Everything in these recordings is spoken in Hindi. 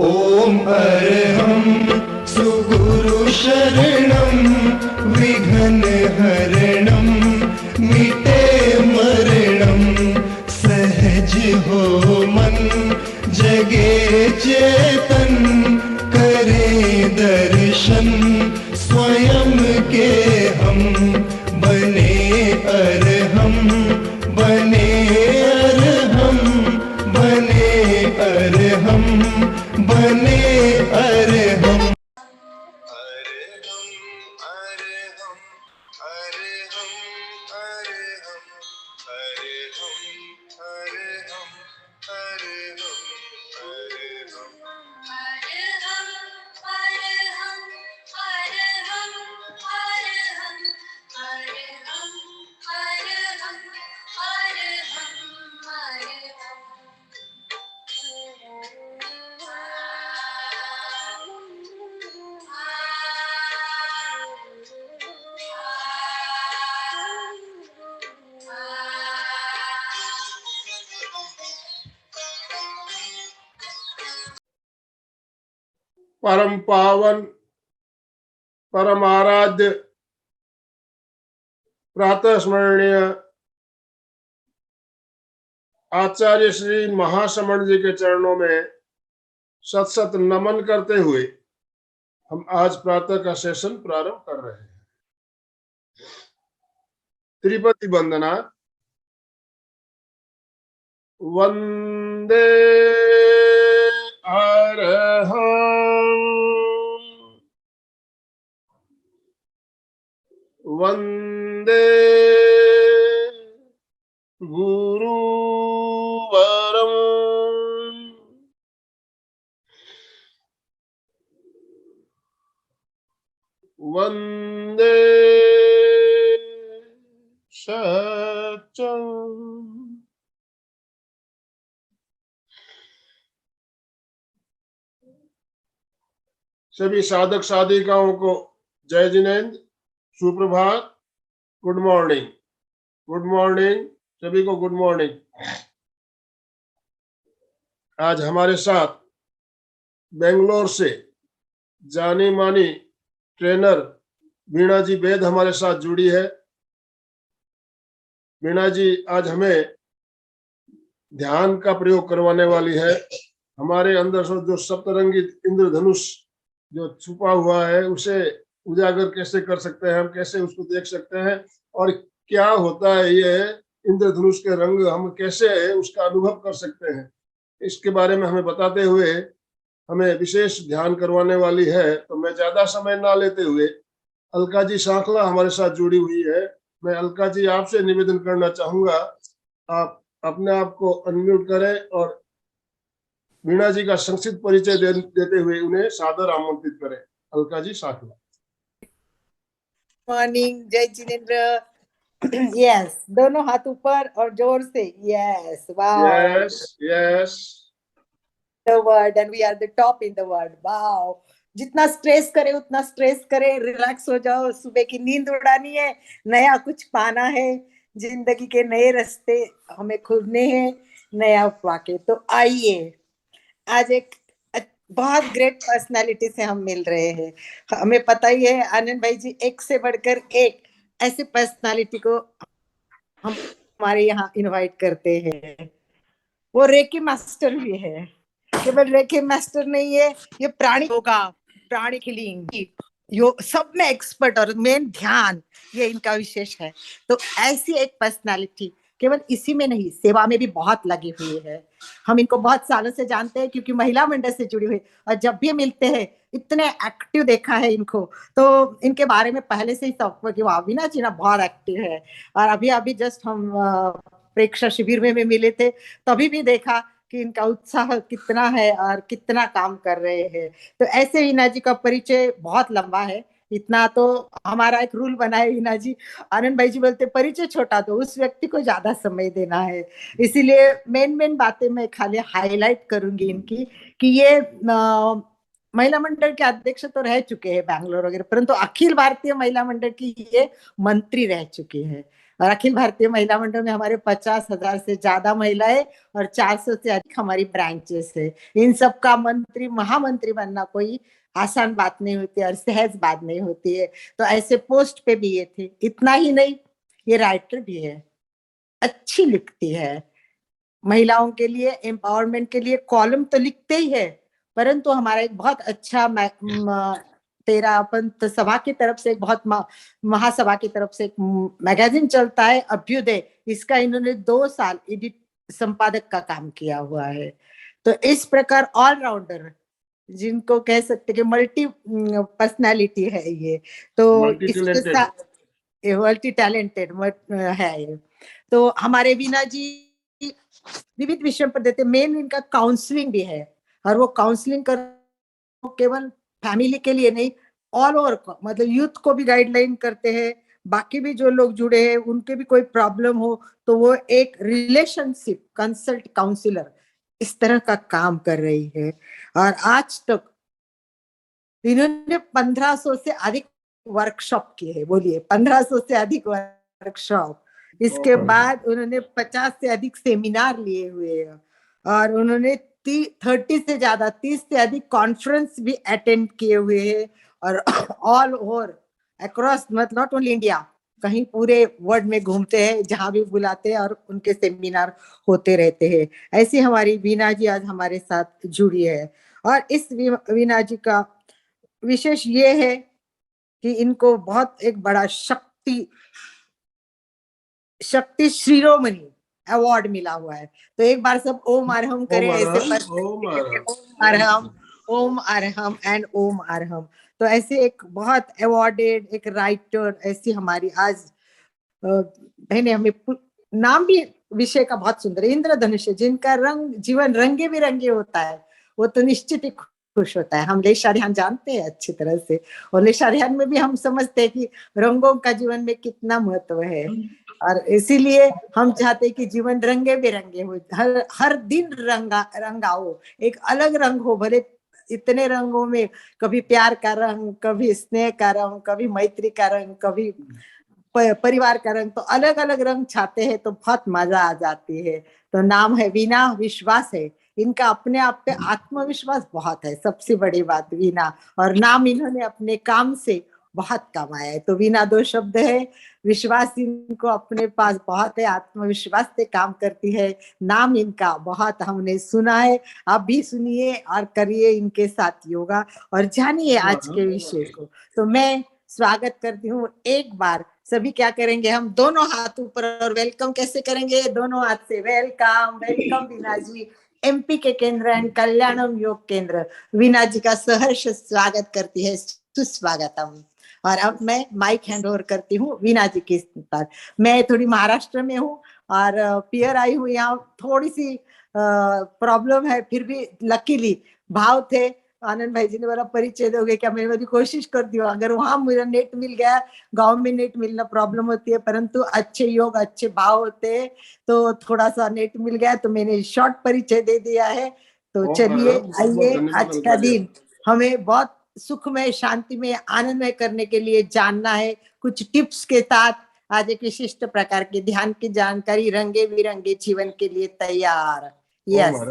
ओम अरहं सुगुरु शरणं विघ्न हरणं मिटे मरणं सहज हो मन जगे चेतन करे दर्शन स्वयं के हम बने अरहं बने अरहं बने अरहं बने अरहं परम पावन परम आराध्य प्रातः स्मरणीय आचार्य श्री महाश्रमण जी के चरणों में सत सत नमन करते हुए हम आज प्रातः का सेशन प्रारंभ कर रहे हैं। त्रिपति वंदना। वंदे अरहं वंदे गुरुवरं वंदे सत्यं सभी साधक साधिकाओं को जय जिनेन्द्र, सुप्रभात, गुड मॉर्निंग। गुड मॉर्निंग सभी को, गुड मॉर्निंग। आज हमारे साथ बेंगलोर से जानी मानी ट्रेनर वीणा जी बेद हमारे साथ जुड़ी है। वीणा जी आज हमें ध्यान का प्रयोग करवाने वाली है। हमारे अंदर से जो सप्तरंगी इंद्रधनुष जो छुपा हुआ है उसे उजागर कैसे कर सकते हैं, हम कैसे उसको देख सकते हैं और क्या होता है ये इंद्रधनुष के रंग, हम कैसे उसका अनुभव कर सकते हैं, इसके बारे में हमें बताते हुए हमें विशेष ध्यान करवाने वाली है। तो मैं ज्यादा समय ना लेते हुए अलका जी सांखला हमारे साथ जुड़ी हुई है। मैं अलका जी आपसे निवेदन करना चाहूंगा, आप अपने आप को अनम्यूट करें और वीणा जी का संक्षिप्त परिचय देते हुए उन्हें सादर आमंत्रित करें। अलका जी सांखला। मॉर्निंग, जय जिनेन्द्र। यस, दोनों हाथ ऊपर और जोर से yes. Wow, yes yes, the word and we are the top in the world. Wow, जितना स्ट्रेस करे उतना स्ट्रेस करे, रिलैक्स हो जाओ। सुबह की नींद उड़ानी है, नया कुछ पाना है, जिंदगी के नए रास्ते हमें खुलने हैं, नया वाक़े। तो आइए, आज एक बहुत ग्रेट पर्सनालिटी से हम मिल रहे हैं। हमें पता ही है आनंद भाई जी एक से बढ़कर एक ऐसे पर्सनालिटी को हम हमारे यहाँ इनवाइट करते हैं। वो रेकी मास्टर भी है, केवल रेकी मास्टर नहीं है, ये प्राणी योगा, प्राणी हीलिंग, यो सब में एक्सपर्ट और मेन ध्यान, ये इनका विशेष है। तो ऐसी एक पर्सनालिटी केवल इसी में नहीं, सेवा में भी बहुत लगी हुई है। हम इनको बहुत सालों से जानते हैं क्योंकि महिला मंडल से जुड़ी हुई, और जब भी मिलते हैं इतने एक्टिव देखा है इनको। तो इनके बारे में पहले से ही सब कि अविनाश जी ना बहुत एक्टिव है। और अभी अभी जस्ट हम प्रेक्षा शिविर में भी मिले थे, तभी भी देखा कि इनका उत्साह कितना है और कितना काम कर रहे हैं। तो ऐसे वीणा जी का परिचय बहुत लंबा है, इतना तो हमारा एक रूल बना है वीणा जी। आनंद भाई जी बोलते परिचय छोटा दो, उस व्यक्ति को ज्यादा समय देना है। इसीलिए मेन बातें मैं खाली हाईलाइट करूंगी इनकी, कि ये महिला मंडल के अध्यक्ष तो रह चुके हैं बैंगलोर वगैरह, परंतु अखिल भारतीय महिला मंडल की ये मंत्री रह चुके हैं। और अखिल भारतीय महिला मंडल में हमारे 50,000 से ज्यादा महिलाएं और 400 से अधिक हमारी ब्रांचेस है। इन सब का मंत्री महामंत्री बनना कोई आसान बात नहीं होती और सहज बात नहीं होती है। तो ऐसे पोस्ट पे भी ये थे। इतना ही नहीं, ये राइटर भी है, अच्छी लिखती है, महिलाओं के लिए एम्पावरमेंट के लिए कॉलम तो लिखते ही है, परंतु हमारा एक बहुत अच्छा तेरा पंथ सभा की तरफ से एक बहुत महासभा की तरफ से एक मैगजीन चलता है अभ्युदय, इसका इन्होंने 2 साल एडिट संपादक का काम किया हुआ है। तो इस प्रकार ऑलराउंडर जिनको कह सकते कि मल्टी पर्सनालिटी है ये, तो इसके साथ मल्टी टैलेंटेड है ये। तो हमारे वीना जी विविध विषयों पर देते, मेन इनका काउंसलिंग भी है और वो काउंसलिंग कर केवल फैमिली के लिए नहीं, ऑल ओवर मतलब यूथ को भी गाइडलाइन करते हैं, बाकी भी जो लोग जुड़े हैं उनके भी कोई प्रॉब्लम हो तो वो एक रिलेशनशिप कंसल्ट काउंसलर इस तरह का काम कर रही है। और आज तक इन्होंने 1500 से अधिक वर्कशॉप किए हैं। बोलिए 1500 से अधिक वर्कशॉप। इसके बाद उन्होंने 50 से अधिक सेमिनार लिए हुए हैं और उन्होंने 30 से अधिक कॉन्फ्रेंस भी अटेंड किए हुए हैं और ऑल ओवर अक्रॉस मतलब नॉट ओनली इंडिया, कहीं पूरे वर्ल्ड में घूमते हैं, जहां भी बुलाते हैं और उनके सेमिनार होते रहते हैं। ऐसी हमारी वीना जी आज हमारे साथ जुड़ी है। और इस वीना जी का विशेष ये है कि इनको बहुत एक बड़ा शक्ति शिरोमणि अवार्ड मिला हुआ है। तो एक बार सब ओम अरहम करें ऐसे पर ओम अरहम एंड ओम अरहम। तो ऐसे एक बहुत अवार्डेड एक राइटर ऐसी हमारी आज बहने, हमें नाम भी विषय का बहुत सुंदर, इंद्रधनुष, जिनका रंग जीवन रंगे बिरंगे होता है, वो तो निश्चित ही खुश होता है। हम लेशारियान जानते हैं अच्छी तरह से, और लेशारियान में भी हम समझते हैं कि रंगों का जीवन में कितना महत्व है, और इसीलिए हम चाहते हैं कि जीवन रंगे बिरंगे हो, हर दिन रंगाओ, एक अलग रंग हो, भले इतने रंगों में कभी प्यार का रंग, कभी स्नेह का रंग, कभी मैत्री का रंग, कभी परिवार का रंग, तो अलग अलग रंग चाहते हैं तो बहुत मजा आ जाती है। तो नाम है वीना, विश्वास है इनका, अपने आप पे आत्मविश्वास बहुत है, सबसे बड़ी बात वीना, और नाम इन्होंने अपने काम से बहुत कमाया है। तो वीना 2 शब्द है, विश्वास इनको अपने पास बहुत है, आत्मविश्वास से काम करती है। नाम इनका बहुत हमने सुना है, आप भी सुनिए और करिए इनके साथ योगा और जानिए आज के विषय को। तो मैं स्वागत करती हूँ एक बार। सभी क्या करेंगे, हम दोनों हाथ ऊपर और वेलकम कैसे करेंगे, दोनों हाथ से वेलकम वेलकम वीना जी, एमपी के केंद्र एंड कल्याणम योग केंद्र। वीना जी का सहर्ष स्वागत करती है, सुस्वागतम। और अब मैं माइक हैंड ओवर करती हूँ वीना जी के पास। मैं थोड़ी महाराष्ट्र में हूँ और पियर आई हूँ, यहाँ थोड़ी सी प्रॉब्लम है, फिर भी लकीली भाव थे। आनंद भाई जी ने बोला परिचय दोगे क्या, मैं मेरी कोशिश करती हूँ, अगर वहां मुझे नेट मिल गया, गांव में नेट मिलना प्रॉब्लम होती है, परंतु अच्छे योग अच्छे भाव होते हैं, तो थोड़ा सा नेट मिल गया तो मैंने शॉर्ट परिचय दे दिया है। तो चलिए आइए, आज का दिन हमें बहुत सुखमय, शांतिमय, आनंदमय करने के लिए जानना है। कुछ टिप्स के साथ आज एक विशिष्ट प्रकार के ध्यान की जानकारी, रंगे बिरंगे जीवन के लिए तैयार। यस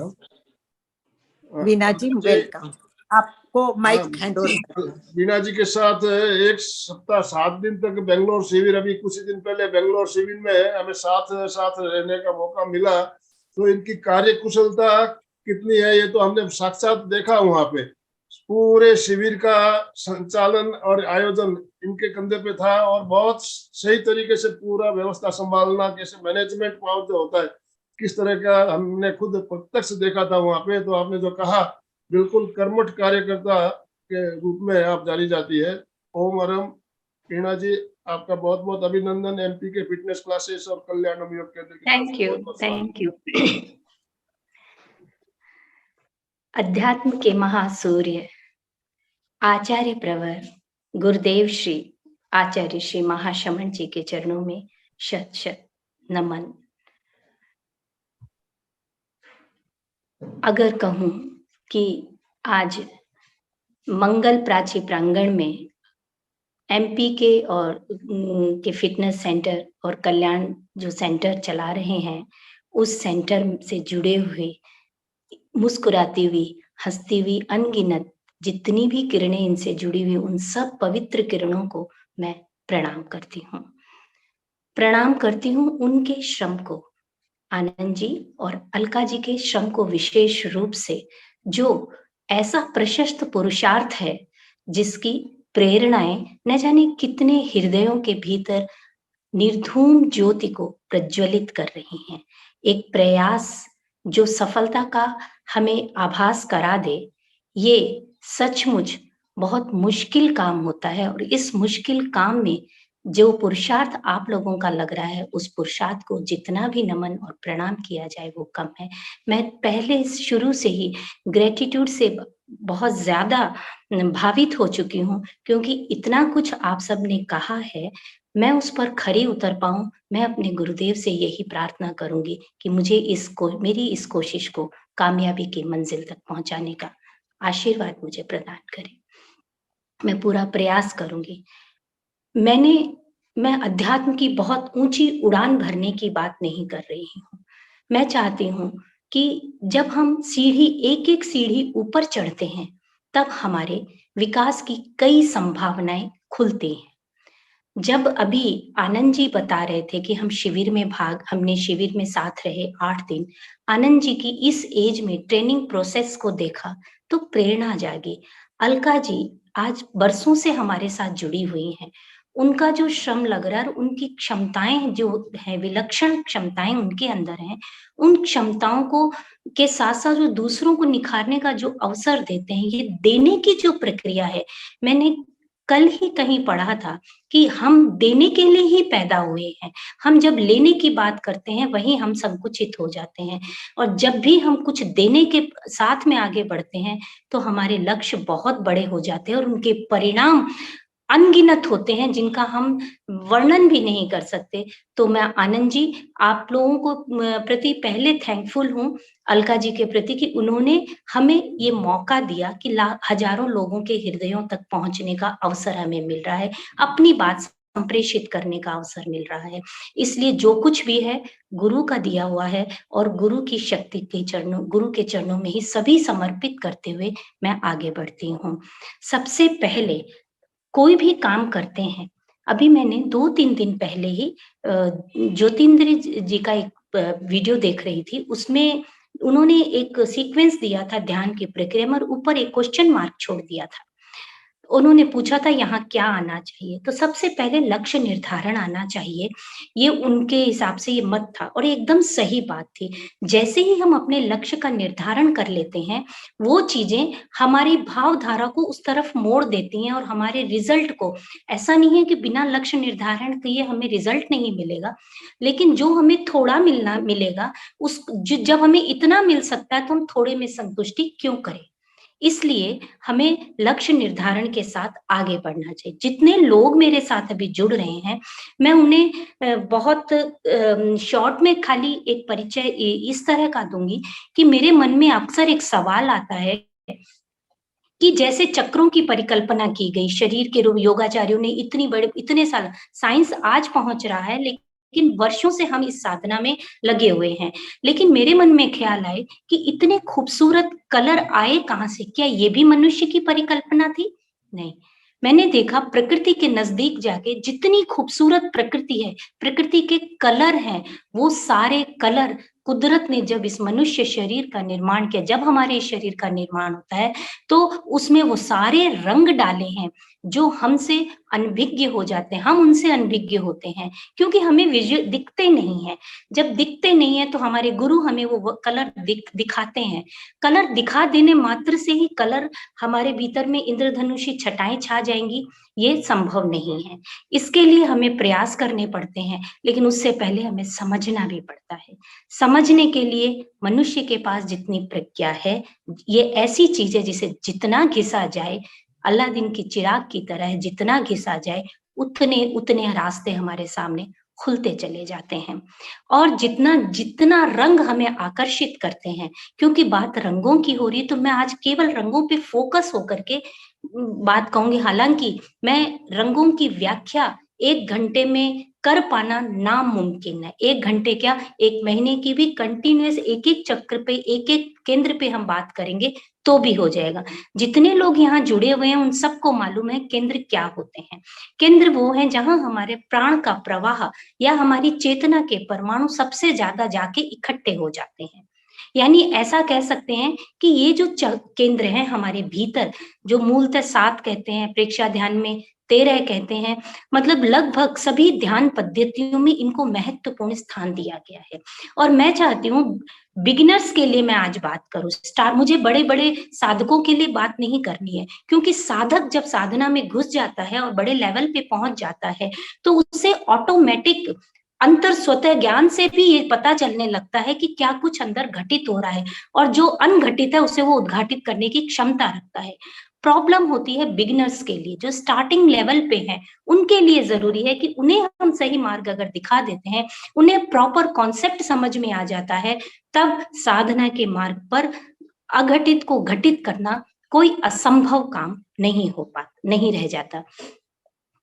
वीना जी, वेलकम, आपको माइक हैंड ओवर। वीना जी के साथ 1 सप्ताह 7 दिन तक बेंगलोर शिविर, अभी कुछ दिन पहले बेंगलोर शिविर में हमें साथ रहने का मौका मिला। तो इनकी कार्य कुशलता कितनी है ये तो हमने साक्षात देखा वहां पे। पूरे शिविर का संचालन और आयोजन इनके कंधे पे था और बहुत सही तरीके से पूरा व्यवस्था संभालना, कैसे मैनेजमेंट पावर जो होता है किस तरह का, हमने खुद प्रत्यक्ष देखा था वहां पे। तो आपने जो कहा बिल्कुल कर्मठ कार्यकर्ता के रूप में आप जानी जाती है। ओम अरहम वीणा जी, आपका बहुत बहुत अभिनंदन एमपी के फिटनेस क्लासेस और कल्याणम योग केंद्र की। Thank you. अध्यात्म के महासूर्य आचार्य प्रवर गुरुदेव श्री आचार्य श्री महाशमन जी के चरणों में शत शत नमन। अगर कहूं कि आज मंगल प्राची प्रांगण में एमपी के और के फिटनेस सेंटर और कल्याण जो सेंटर चला रहे हैं, उस सेंटर से जुड़े हुए, मुस्कुराती हुई, हंसती हुई अनगिनत जितनी भी किरणें इनसे जुड़ी हुई, उन सब पवित्र किरणों को मैं प्रणाम करती हूँ। प्रणाम करती हूँ उनके श्रम को, आनंद जी और अलका जी के श्रम को विशेष रूप से, जो ऐसा प्रशस्त पुरुषार्थ है जिसकी प्रेरणाएं न जाने कितने हृदयों के भीतर निर्धूम ज्योति को प्रज्वलित कर रही हैं। एक प्रयास जो सफलता का हमें आभास करा दे, ये सचमुच बहुत मुश्किल काम होता है। और इस मुश्किल काम में जो पुरुषार्थ आप लोगों का लग रहा है, उस पुरुषार्थ को जितना भी नमन और प्रणाम किया जाए वो कम है। मैं पहले शुरू से ही ग्रेटिट्यूड से बहुत ज्यादा भावित हो चुकी हूँ, क्योंकि इतना कुछ आप सबने कहा है, मैं उस पर खरी उतर पाऊं। मैं अपने गुरुदेव से यही प्रार्थना करूंगी कि मुझे मेरी इस कोशिश को कामयाबी की मंजिल तक पहुंचाने का आशीर्वाद मुझे प्रदान करें। मैं पूरा प्रयास करूंगी। मैं अध्यात्म की बहुत ऊंची उड़ान भरने की बात नहीं कर रही हूँ। मैं चाहती हूँ कि जब हम सीढ़ी, एक एक सीढ़ी ऊपर चढ़ते हैं, तब हमारे विकास की कई संभावनाएं खुलती हैं। जब अभी आनंद जी बता रहे थे कि हमने शिविर में साथ रहे 8 दिन, आनंद जी की इस एज में ट्रेनिंग प्रोसेस को देखा तो प्रेरणा जागी। अलका जी आज बरसों से हमारे साथ जुड़ी हुई हैं। उनका जो श्रम लग रहा है, उनकी क्षमताएं जो है, विलक्षण क्षमताएं उनके अंदर हैं। उन क्षमताओं को के साथ साथ जो दूसरों को निखारने का जो अवसर देते हैं, ये देने की जो प्रक्रिया है, मैंने कल ही कहीं पढ़ा था कि हम देने के लिए ही पैदा हुए हैं। हम जब लेने की बात करते हैं, वहीं हम संकुचित हो जाते हैं। और जब भी हम कुछ देने के साथ में आगे बढ़ते हैं, तो हमारे लक्ष्य बहुत बड़े हो जाते हैं और उनके परिणाम अनगिनत होते हैं, जिनका हम वर्णन भी नहीं कर सकते। तो मैं आनंद जी, आप लोगों को प्रति पहले थैंकफुल हूँ, अलका जी के प्रति, कि उन्होंने हमें ये मौका दिया कि हजारों लोगों के हृदयों तक पहुंचने का अवसर हमें मिल रहा है, अपनी बात संप्रेषित करने का अवसर मिल रहा है। इसलिए जो कुछ भी है गुरु का दिया हुआ है, और गुरु की शक्ति के चरणों, गुरु के चरणों में ही सभी समर्पित करते हुए मैं आगे बढ़ती हूँ। सबसे पहले कोई भी काम करते हैं, अभी मैंने 2-3 दिन पहले ही ज्योतिन्द्र जी का एक वीडियो देख रही थी। उसमें उन्होंने एक सीक्वेंस दिया था ध्यान की प्रक्रिया में, और ऊपर एक क्वेश्चन मार्क छोड़ दिया था। उन्होंने पूछा था यहाँ क्या आना चाहिए, तो सबसे पहले लक्ष्य निर्धारण आना चाहिए। ये उनके हिसाब से ये मत था, और एकदम सही बात थी। जैसे ही हम अपने लक्ष्य का निर्धारण कर लेते हैं, वो चीजें हमारी भावधारा को उस तरफ मोड़ देती हैं, और हमारे रिजल्ट को, ऐसा नहीं है कि बिना लक्ष्य निर्धारण किए हमें रिजल्ट नहीं मिलेगा, लेकिन जो हमें थोड़ा मिलेगा, जब हमें इतना मिल सकता है तो हम थोड़े में संतुष्टि क्यों करें। इसलिए हमें लक्ष्य निर्धारण के साथ आगे बढ़ना चाहिए। जितने लोग मेरे साथ अभी जुड़ रहे हैं, मैं उन्हें बहुत शॉर्ट में खाली एक परिचय इस तरह का दूंगी कि मेरे मन में अक्सर एक सवाल आता है कि जैसे चक्रों की परिकल्पना की गई, शरीर के योगाचार्यों ने इतने साल, साइंस आज पहुंच रहा है, लेकिन वर्षों से हम इस साधना में लगे हुए हैं। लेकिन मेरे मन में ख्याल आए कि इतने खूबसूरत कलर आए कहाँ से? क्या ये भी मनुष्य की परिकल्पना थी? नहीं, मैंने देखा प्रकृति के नजदीक जाके, जितनी खूबसूरत प्रकृति है, प्रकृति के कलर हैं, वो सारे कलर कुदरत ने जब इस मनुष्य शरीर का निर्माण किया, जब हमारे शरीर का निर्माण होता है, तो उसमें वो सारे रंग डाले हैं जो हमसे अनभिज्ञ हो जाते हैं, हम उनसे अनभिज्ञ होते हैं, क्योंकि हमें दिखते नहीं है। जब दिखते नहीं है तो हमारे गुरु हमें वो कलर दिखाते हैं। कलर दिखा देने मात्र से ही कलर हमारे भीतर में इंद्रधनुषी छटाएं छा जाएंगी, ये संभव नहीं है। इसके लिए हमें प्रयास करने पड़ते हैं, लेकिन उससे पहले हमें समझना भी पड़ता है। समझने के लिए मनुष्य के पास जितनी प्रज्ञा है, ये ऐसी चीज है जिसे जितना घिसा जाए, अलादीन की चिराग की तरह जितना घिसा जाए, उतने उतने रास्ते हमारे सामने खुलते चले जाते हैं। और जितना जितना रंग हमें आकर्षित करते हैं, क्योंकि बात रंगों की हो रही है, तो मैं आज केवल रंगों पे फोकस होकर के बात कहूंगी, हालांकि मैं रंगों की व्याख्या 1 घंटे में कर पाना नामुमकिन है। 1 घंटे क्या, 1 महीने की भी कंटिन्यूअस एक एक चक्र पे, एक एक केंद्र पे हम बात करेंगे तो भी हो जाएगा। जितने लोग यहाँ जुड़े हुए हैं उन सबको मालूम है केंद्र क्या होते हैं। केंद्र वो है जहां हमारे प्राण का प्रवाह या हमारी चेतना के परमाणु सबसे ज्यादा जाके इकट्ठे हो जाते हैं। यानी ऐसा कह सकते हैं कि ये जो केंद्र है हमारे भीतर, जो मूलतः 7 कहते हैं, प्रेक्षा ध्यान में 13 कहते हैं, मतलब लगभग सभी ध्यान पद्धतियों में इनको महत्वपूर्ण स्थान दिया गया है। और मैं चाहती हूँ बिगिनर्स के लिए मैं आज बात करूं, मुझे बड़े बड़े साधकों के लिए बात नहीं करनी है, क्योंकि साधक जब साधना में घुस जाता है और बड़े लेवल पे पहुंच जाता है तो उससे ऑटोमेटिक अंतर स्वतः ज्ञान से भी ये पता चलने लगता है कि क्या कुछ अंदर घटित हो रहा है, और जो अनघटित है उसे वो उद्घाटित करने की क्षमता रखता है। प्रॉब्लम होती है बिगिनर्स के लिए, जो स्टार्टिंग लेवल पे हैं, उनके लिए जरूरी है कि उन्हें हम सही मार्ग अगर दिखा देते हैं, उन्हें प्रॉपर कॉन्सेप्ट समझ में आ जाता है, तब साधना के मार्ग पर अघटित को घटित करना कोई असंभव काम नहीं रह जाता।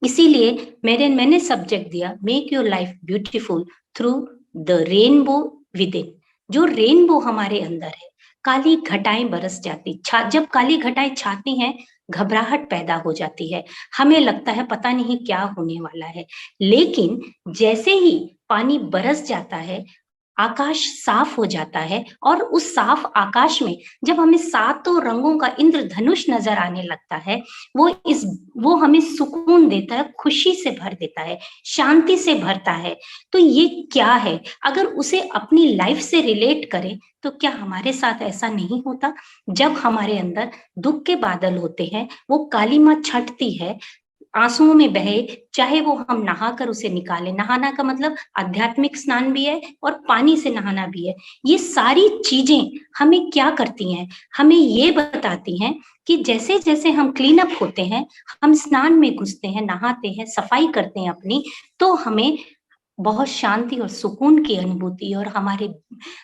इसीलिए मैंने सब्जेक्ट दिया, make your life beautiful through the rainbow with in. जो रेनबो हमारे अंदर है, काली घटाएं बरस जाती, जब काली घटाएं छाती हैं, घबराहट पैदा हो जाती है, हमें लगता है पता नहीं क्या होने वाला है। लेकिन जैसे ही पानी बरस जाता है, आकाश साफ हो जाता है, और उस साफ आकाश में जब हमें 7 रंगों का इंद्रधनुष नजर आने लगता है, वो हमें सुकून देता है, खुशी से भर देता है, शांति से भरता है। तो ये क्या है, अगर उसे अपनी लाइफ से रिलेट करें तो क्या हमारे साथ ऐसा नहीं होता? जब हमारे अंदर दुख के बादल होते हैं, वो काली माँ छटती है, आंसुओं में बहे, चाहे वो हम नहाकर उसे निकालें, नहाना का मतलब आध्यात्मिक स्नान भी है और पानी से नहाना भी है। ये सारी चीजें हमें क्या करती हैं, हमें ये बताती हैं कि जैसे जैसे हम क्लीन अप होते हैं, हम स्नान में घुसते हैं, नहाते हैं, सफाई करते हैं अपनी, तो हमें बहुत शांति और सुकून की अनुभूति, और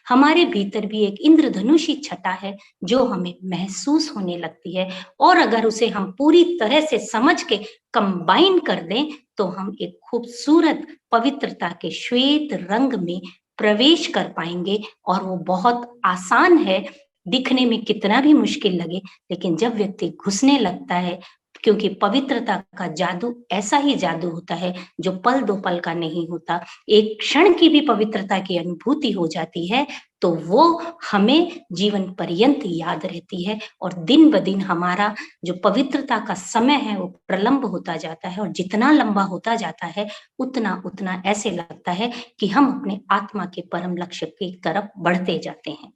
हमारे भीतर भी एक इंद्रधनुषी छटा है जो हमें महसूस होने लगती है। और अगर उसे हम पूरी तरह से समझ के कंबाइन कर दें तो हम एक खूबसूरत पवित्रता के श्वेत रंग में प्रवेश कर पाएंगे। और वो बहुत आसान है, दिखने में कितना भी मुश्किल लगे, लेकिन जब व्यक्ति घुसने लगता है, क्योंकि पवित्रता का जादू ऐसा ही जादू होता है जो पल दो पल का नहीं होता, एक क्षण की भी पवित्रता की अनुभूति हो जाती है तो वो हमें जीवन पर्यंत याद रहती है। और दिन ब दिन हमारा जो पवित्रता का समय है वो प्रलंब होता जाता है, और जितना लंबा होता जाता है उतना उतना ऐसे लगता है कि हम अपने आत्मा के परम लक्ष्य की तरफ बढ़ते जाते हैं।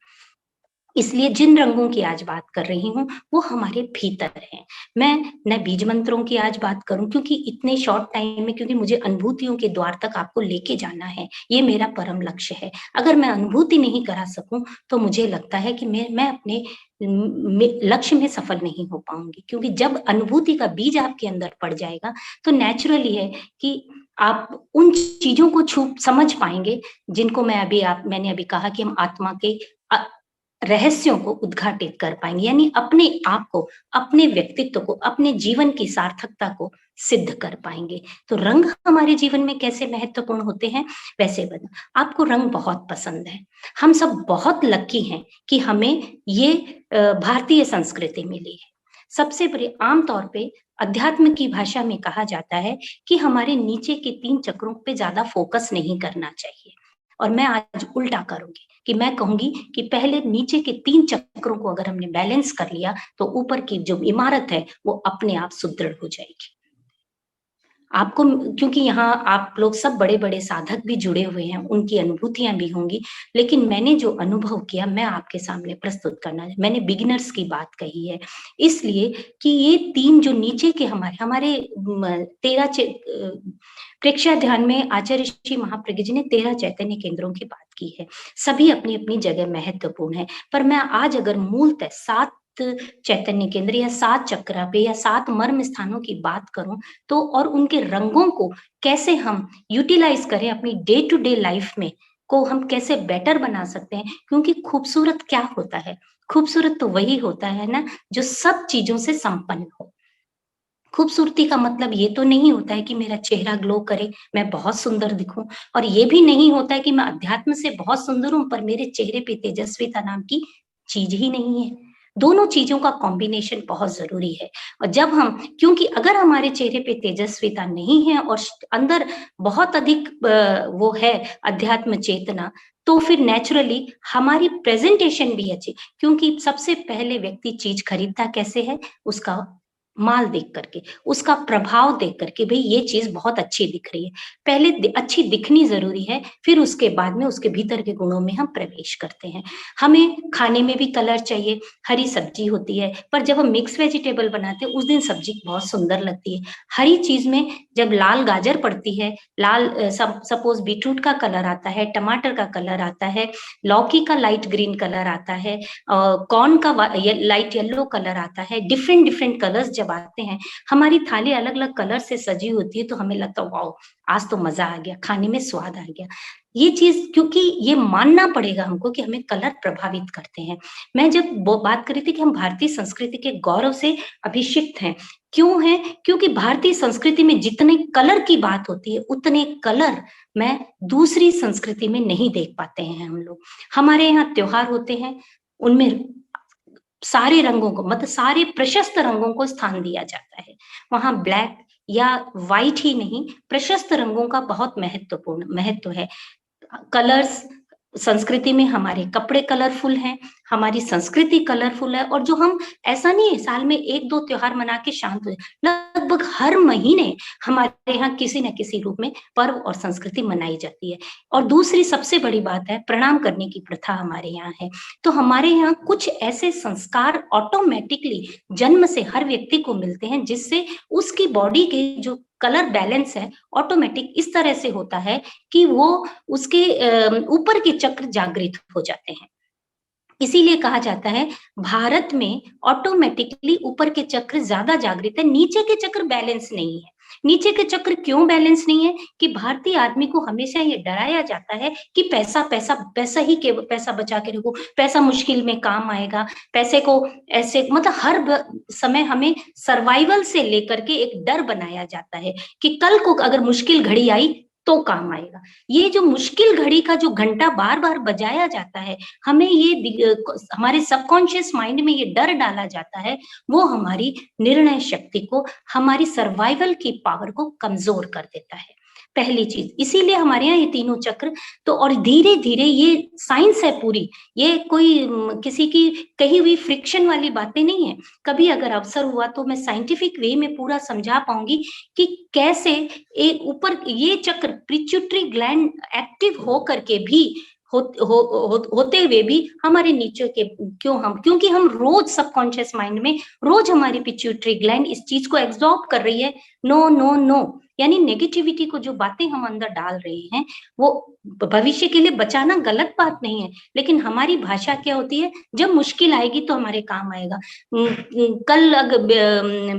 इसलिए जिन रंगों की आज बात कर रही हूँ वो हमारे भीतर हैं। मैं न बीज मंत्रों की आज बात करूं, क्योंकि इतने शॉर्ट टाइम में, क्योंकि मुझे अनुभूतियों के द्वार तक आपको लेके जाना है, ये मेरा परम लक्ष्य है। अगर मैं अनुभूति नहीं करा सकूं तो मुझे लगता है कि मैं अपने लक्ष्य में सफल नहीं हो पाऊंगी, क्योंकि जब अनुभूति का बीज आपके अंदर पड़ जाएगा तो नेचुरली है कि आप उन चीजों को समझ पाएंगे जिनको मैंने अभी कहा कि हम आत्मा के रहस्यों को उद्घाटित कर पाएंगे, यानी अपने आप को, अपने व्यक्तित्व को, अपने जीवन की सार्थकता को सिद्ध कर पाएंगे। तो रंग हमारे जीवन में कैसे महत्वपूर्ण होते हैं, वैसे बता। आपको रंग बहुत पसंद है, हम सब बहुत लकी हैं कि हमें ये भारतीय संस्कृति मिली है। सबसे बड़े आमतौर पे अध्यात्म की भाषा में कहा जाता है कि हमारे नीचे के 3 चक्रों पे ज्यादा फोकस नहीं करना चाहिए, और मैं आज उल्टा करूंगी कि मैं कहूंगी कि पहले नीचे के 3 चक्रों को अगर हमने बैलेंस कर लिया तो ऊपर की जो इमारत है वो अपने आप सुदृढ़ हो जाएगी। आपको, क्योंकि यहाँ आप लोग सब बड़े बड़े साधक भी जुड़े हुए हैं, उनकी अनुभूतियां भी होंगी, लेकिन मैंने जो अनुभव किया मैं आपके सामने प्रस्तुत करना, मैंने बिगिनर्स की बात कही है, इसलिए कि ये 3 जो नीचे के हमारे 13 प्रेक्षा ध्यान में आचार्य श्री महाप्रज्ञ जी ने 13 चैतन्य केंद्रों की बात की है। सभी अपनी अपनी जगह महत्वपूर्ण है, पर मैं आज अगर मूलतः 7 चैतन्य केंद्र या 7 चक्रा पे या 7 मर्म स्थानों की बात करूं तो, और उनके रंगों को कैसे हम यूटिलाइज करें अपनी डे टू डे लाइफ में, को हम कैसे बेटर बना सकते हैं। क्योंकि खूबसूरत क्या होता है, खूबसूरत तो वही होता है ना जो सब चीजों से संपन्न हो। खूबसूरती का मतलब ये तो नहीं होता है कि मेरा चेहरा ग्लो करे, मैं बहुत सुंदर दिखूं, और ये भी नहीं होता है कि मैं अध्यात्म से बहुत सुंदर हूं पर मेरे चेहरे पे तेजस्विता नाम की चीज ही नहीं है। दोनों चीजों का कॉम्बिनेशन बहुत जरूरी है। और जब हम, क्योंकि अगर हमारे चेहरे पे तेजस्विता नहीं है और अंदर बहुत अधिक वो है अध्यात्म चेतना, तो फिर नेचुरली हमारी प्रेजेंटेशन भी अच्छी, क्योंकि सबसे पहले व्यक्ति चीज खरीदता कैसे है, उसका माल देख करके, उसका प्रभाव देख करके, भाई ये चीज बहुत अच्छी दिख रही है, पहले अच्छी दिखनी जरूरी है, फिर उसके बाद में उसके भीतर के गुणों में हम प्रवेश करते हैं। हमें खाने में भी कलर चाहिए, हरी सब्जी होती है, पर जब हम मिक्स वेजिटेबल बनाते हैं उस दिन सब्जी बहुत सुंदर लगती है। हरी चीज में जब लाल गाजर पड़ती है, लाल सपोज बीटरूट का कलर आता है, टमाटर का कलर आता है, लौकी का लाइट ग्रीन कलर आता है, कॉर्न का लाइट येलो कलर आता है, डिफरेंट डिफरेंट कलर्स जब आते हैं, हमारी थाली अलग अलग कलर से सजी होती है, तो हमें लगता है वाओ, आज तो मजा आ गया, खाने में स्वाद आ गया। ये चीज, क्योंकि ये मानना पड़ेगा हमको कि हमें कलर प्रभावित करते हैं। मैं जब वो बात कर रही थी कि हम भारतीय संस्कृति के गौरव से अभिषिक्त हैं, क्यों है, क्योंकि भारतीय संस्कृति में जितने कलर की बात होती है उतने कलर मैं दूसरी संस्कृति में नहीं देख पाते हैं हम लोग। हमारे यहाँ त्योहार होते हैं, उनमें सारे रंगों को, मतलब सारे प्रशस्त रंगों को स्थान दिया जाता है। वहां ब्लैक या व्हाइट ही नहीं, प्रशस्त रंगों का बहुत महत्वपूर्ण महत्व है। कलर्स, संस्कृति में हमारे कपड़े कलरफुल हैं, हमारी संस्कृति कलरफुल है, और जो हम, ऐसा नहीं है साल में एक दो त्योहार मना के शांत हो जाए, लगभग हर महीने हमारे यहाँ किसी न किसी रूप में पर्व और संस्कृति मनाई जाती है। और दूसरी सबसे बड़ी बात है, प्रणाम करने की प्रथा हमारे यहाँ है। तो हमारे यहाँ कुछ ऐसे संस्कार ऑटोमेटिकली जन्म से हर व्यक्ति को मिलते हैं, जिससे उसकी बॉडी के जो कलर बैलेंस है ऑटोमेटिक इस तरह से होता है कि वो उसके ऊपर के चक्र जागृत हो जाते हैं। इसीलिए कहा जाता है भारत में ऑटोमेटिकली ऊपर के चक्र ज्यादा जागृत है, नीचे के चक्र बैलेंस नहीं है। नीचे के चक्र क्यों बैलेंस नहीं है, कि भारतीय आदमी को हमेशा ये डराया जाता है कि पैसा पैसा पैसा ही केवल, पैसा बचा के रखो, पैसा मुश्किल में काम आएगा, पैसे को ऐसे, मतलब हर समय हमें सर्वाइवल से लेकर के एक डर बनाया जाता है कि कल को अगर मुश्किल घड़ी आई तो काम आएगा। ये जो मुश्किल घड़ी का जो घंटा बार बार बजाया जाता है, हमें ये हमारे सबकॉन्शियस माइंड में ये डर डाला जाता है, वो हमारी निर्णय शक्ति को, हमारी सर्वाइवल की पावर को कमजोर कर देता है। पहली चीज, इसीलिए हमारे यहाँ ये तीनों चक्र, तो और धीरे धीरे ये साइंस है पूरी, ये कोई किसी की कही हुई फ्रिक्शन वाली बातें नहीं है। कभी अगर अवसर हुआ तो मैं साइंटिफिक वे में पूरा समझा पाऊंगी कि कैसे एक ऊपर ये चक्र पिट्यूटरी ग्लैंड एक्टिव हो करके भी होते हुए भी हमारे नीचे के, क्योंकि हम रोज सबकॉन्शियस माइंड में रोज हमारी पिट्यूटरी ग्लैंड इस चीज को एब्जॉर्ब कर रही है, नो नो नो, यानी नेगेटिविटी को जो बातें हम अंदर डाल रहे हैं, वो भविष्य के लिए बचाना गलत बात नहीं है, लेकिन हमारी भाषा क्या होती है, जब मुश्किल आएगी तो हमारे काम आएगा, कल अगर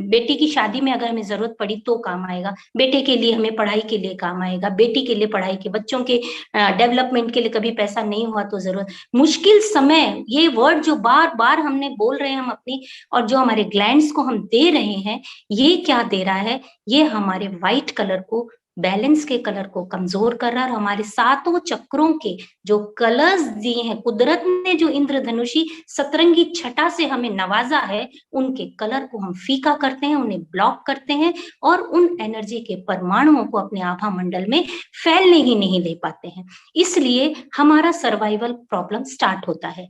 बेटी की शादी में अगर हमें जरूरत पड़ी तो काम आएगा, बेटे के लिए हमें पढ़ाई के लिए काम आएगा, बेटी के लिए पढ़ाई के, बच्चों के डेवलपमेंट के लिए कभी पैसा नहीं हुआ तो जरूरत, मुश्किल समय, ये वर्ड जो बार बार हमने बोल रहे हैं हम अपनी, और जो हमारे ग्लैंड्स को हम दे रहे हैं, ये क्या दे रहा है, ये हमारे व्हाइट कलर को, बैलेंस के कलर को कमजोर कर रहा है, और हमारे सातों चक्रों के जो कलर्स दिए हैं कुदरत ने, जो इंद्रधनुषी सतरंगी छटा से हमें नवाजा है, उनके कलर को हम फीका करते हैं, उन्हें ब्लॉक करते हैं, और उन एनर्जी के परमाणुओं को अपने आभा मंडल में फैलने ही नहीं दे पाते हैं। इसलिए हमारा सर्वाइवल प्रॉब्लम स्टार्ट होता है।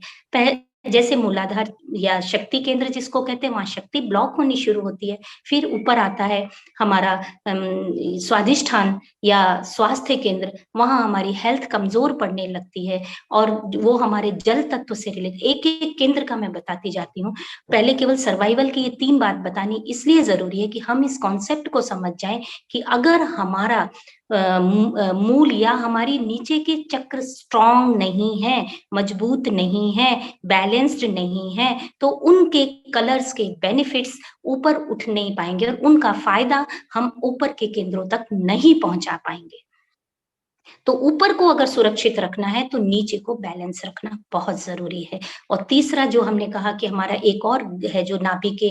जैसे मूलाधार या शक्ति केंद्र जिसको कहते हैं, वहां शक्ति ब्लॉक होनी शुरू होती है, फिर ऊपर आता है हमारा स्वाधिष्ठान या स्वास्थ्य केंद्र, वहां हमारी हेल्थ कमजोर पड़ने लगती है, और वो हमारे जल तत्व से रिलेटेड एक एक केंद्र का मैं बताती जाती हूँ। पहले केवल सर्वाइवल की ये 3 बात बतानी इसलिए जरूरी है कि हम इस कॉन्सेप्ट को समझ जाएं कि अगर हमारा मूल या हमारी नीचे के चक्र स्ट्रॉन्ग नहीं है, मजबूत नहीं है, बैलेंस्ड नहीं है, तो उनके कलर्स के बेनिफिट्स ऊपर उठ नहीं पाएंगे, और उनका फायदा हम ऊपर के केंद्रों तक नहीं पहुंचा पाएंगे। तो ऊपर को अगर सुरक्षित रखना है तो नीचे को बैलेंस रखना बहुत जरूरी है। और तीसरा जो हमने कहा कि हमारा एक और है जो नाभि के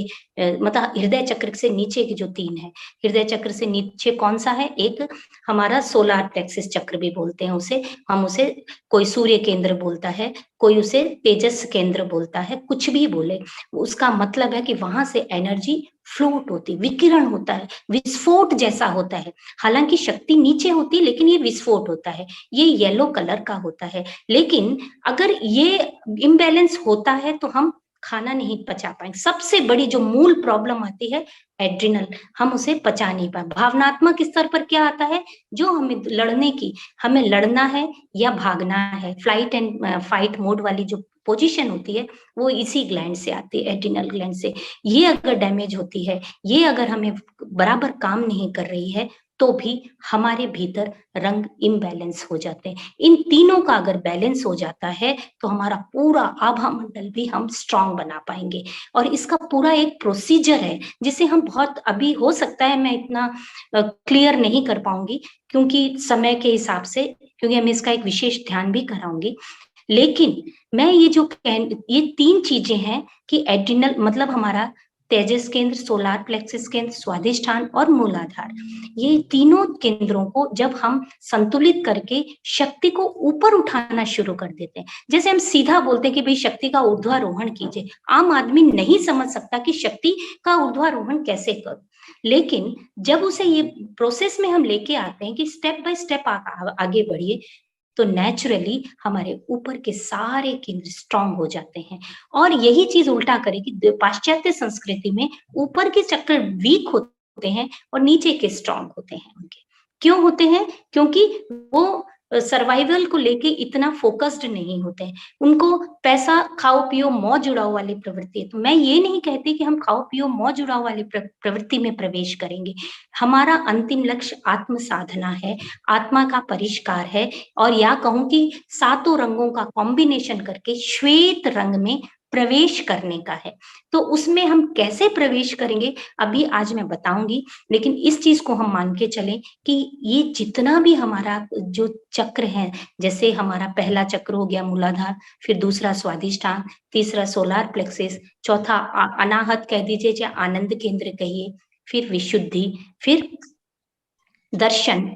मतलब हृदय चक्र से नीचे के जो 3 है, हृदय चक्र से नीचे कौन सा है, एक हमारा सोलार प्लेक्सिस चक्र भी बोलते हैं उसे, हम उसे कोई सूर्य केंद्र बोलता है, कोई उसे तेजस केंद्र बोलता है, कुछ भी बोले, उसका मतलब है कि वहां से एनर्जी फ्लोट होती, विकिरण होता है, विस्फोट जैसा होता है। हालांकि शक्ति नीचे होती है लेकिन ये विस्फोट होता है, ये येलो कलर का होता है। लेकिन अगर ये इम्बैलेंस होता है तो हम खाना नहीं पचा पाएंगे। सबसे बड़ी जो मूल प्रॉब्लम आती है एड्रिनल, हम उसे पचा नहीं पाए। भावनात्मक स्तर पर क्या आता है, जो हमें लड़ने की, हमें लड़ना है या भागना है, फ्लाइट एंड फाइट मोड वाली जो पोजीशन होती है वो इसी ग्लैंड से आती है, एड्रिनल ग्लैंड से। ये अगर डैमेज होती है, ये अगर हमें बराबर काम नहीं कर रही है तो भी हमारे भीतर रंग इम्बैलेंस हो जाते हैं। इन तीनों का अगर बैलेंस हो जाता है तो हमारा पूरा आभा मंडल भी हम स्ट्रांग बना पाएंगे। और इसका पूरा एक प्रोसीजर है जिसे हम बहुत, अभी हो सकता है मैं इतना क्लियर नहीं कर पाऊंगी क्योंकि समय के हिसाब से, क्योंकि मैं इसका एक विशेष ध्यान भी कराऊंगी। लेकिन मैं ये जो ये 3 चीजें हैं कि एड्रिनल मतलब हमारा तेजस केंद्र, सोलार प्लेक्सिस केंद्र, स्वादिष्ठान और मूलाधार, ये तीनों केंद्रों को जब हम संतुलित करके शक्ति को ऊपर उठाना शुरू कर देते हैं, जैसे हम सीधा बोलते हैं कि भाई शक्ति का ऊर्ध्वारोहण कीजिए, आम आदमी नहीं समझ सकता कि शक्ति का ऊर्ध्वारोहण कैसे करूं। लेकिन जब उसे ये प्रोसेस में हम लेके आते हैं कि स्टेप बाय स्टेप आगे बढ़िए, तो नेचुरली हमारे ऊपर के सारे केंद्र स्ट्रांग हो जाते हैं। और यही चीज उल्टा करे कि पाश्चात्य संस्कृति में ऊपर के चक्र वीक होते हैं और नीचे के स्ट्रांग होते हैं। उनके क्यों होते हैं, क्योंकि वो सर्वाइवल को लेके इतना फोकस्ड नहीं होते हैं, उनको पैसा, खाओ पियो मौज उड़ाओ वाली प्रवृत्ति है। तो मैं ये नहीं कहती कि हम खाओ पियो मौज उड़ाओ वाली प्रवृत्ति में प्रवेश करेंगे। हमारा अंतिम लक्ष्य आत्म साधना है, आत्मा का परिष्कार है, और या कहूं कि 7 रंगों का कॉम्बिनेशन करके श्वेत रंग में प्रवेश करने का है। तो उसमें हम कैसे प्रवेश करेंगे अभी आज मैं बताऊंगी, लेकिन इस चीज को हम मान के चलें कि ये जितना भी हमारा जो चक्र है, जैसे हमारा पहला चक्र हो गया मूलाधार, फिर दूसरा स्वादिष्ठान, तीसरा सोलार प्लेक्सिस, चौथा अनाहत कह दीजिए या आनंद केंद्र कहिए, फिर विशुद्धि, फिर दर्शन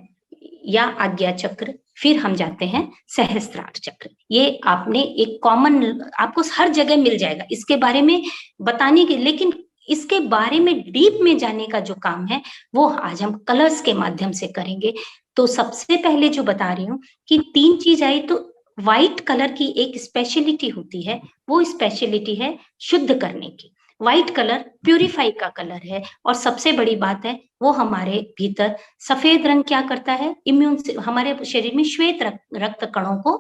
या आज्ञा चक्र, फिर हम जाते हैं सहस्त्रार चक्र। ये आपने एक कॉमन, आपको हर जगह मिल जाएगा इसके बारे में बताने के, लेकिन इसके बारे में डीप में जाने का जो काम है वो आज हम कलर्स के माध्यम से करेंगे। तो सबसे पहले जो बता रही हूँ कि 3 चीज आई, तो व्हाइट कलर की एक स्पेशलिटी होती है, वो स्पेशलिटी है शुद्ध करने की। व्हाइट कलर प्यूरिफाई का कलर है, और सबसे बड़ी बात है वो हमारे भीतर सफेद रंग क्या करता है, इम्यून, हमारे शरीर में श्वेत रक्त कणों को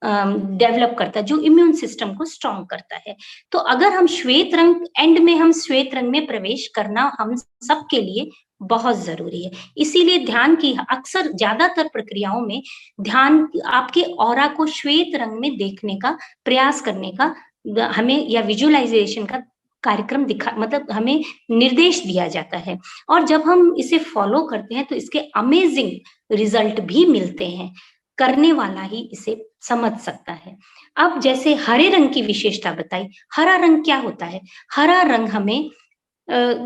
डेवलप करता है, जो इम्यून सिस्टम को स्ट्रॉन्ग करता है। तो अगर हम श्वेत रंग, एंड में हम श्वेत रंग में प्रवेश करना हम सबके लिए बहुत जरूरी है। इसीलिए ध्यान की अक्सर ज्यादातर प्रक्रियाओं में ध्यान आपके ऑरा को श्वेत रंग में देखने का प्रयास करने का हमें, या विजुअलाइजेशन का कार्यक्रम दिखा, मतलब हमें निर्देश दिया जाता है। और जब हम इसे फॉलो करते हैं तो इसके अमेजिंग रिजल्ट भी मिलते हैं, करने वाला ही इसे समझ सकता है। अब जैसे हरे रंग की विशेषता बताई, हरा रंग क्या होता है, हरा रंग हमें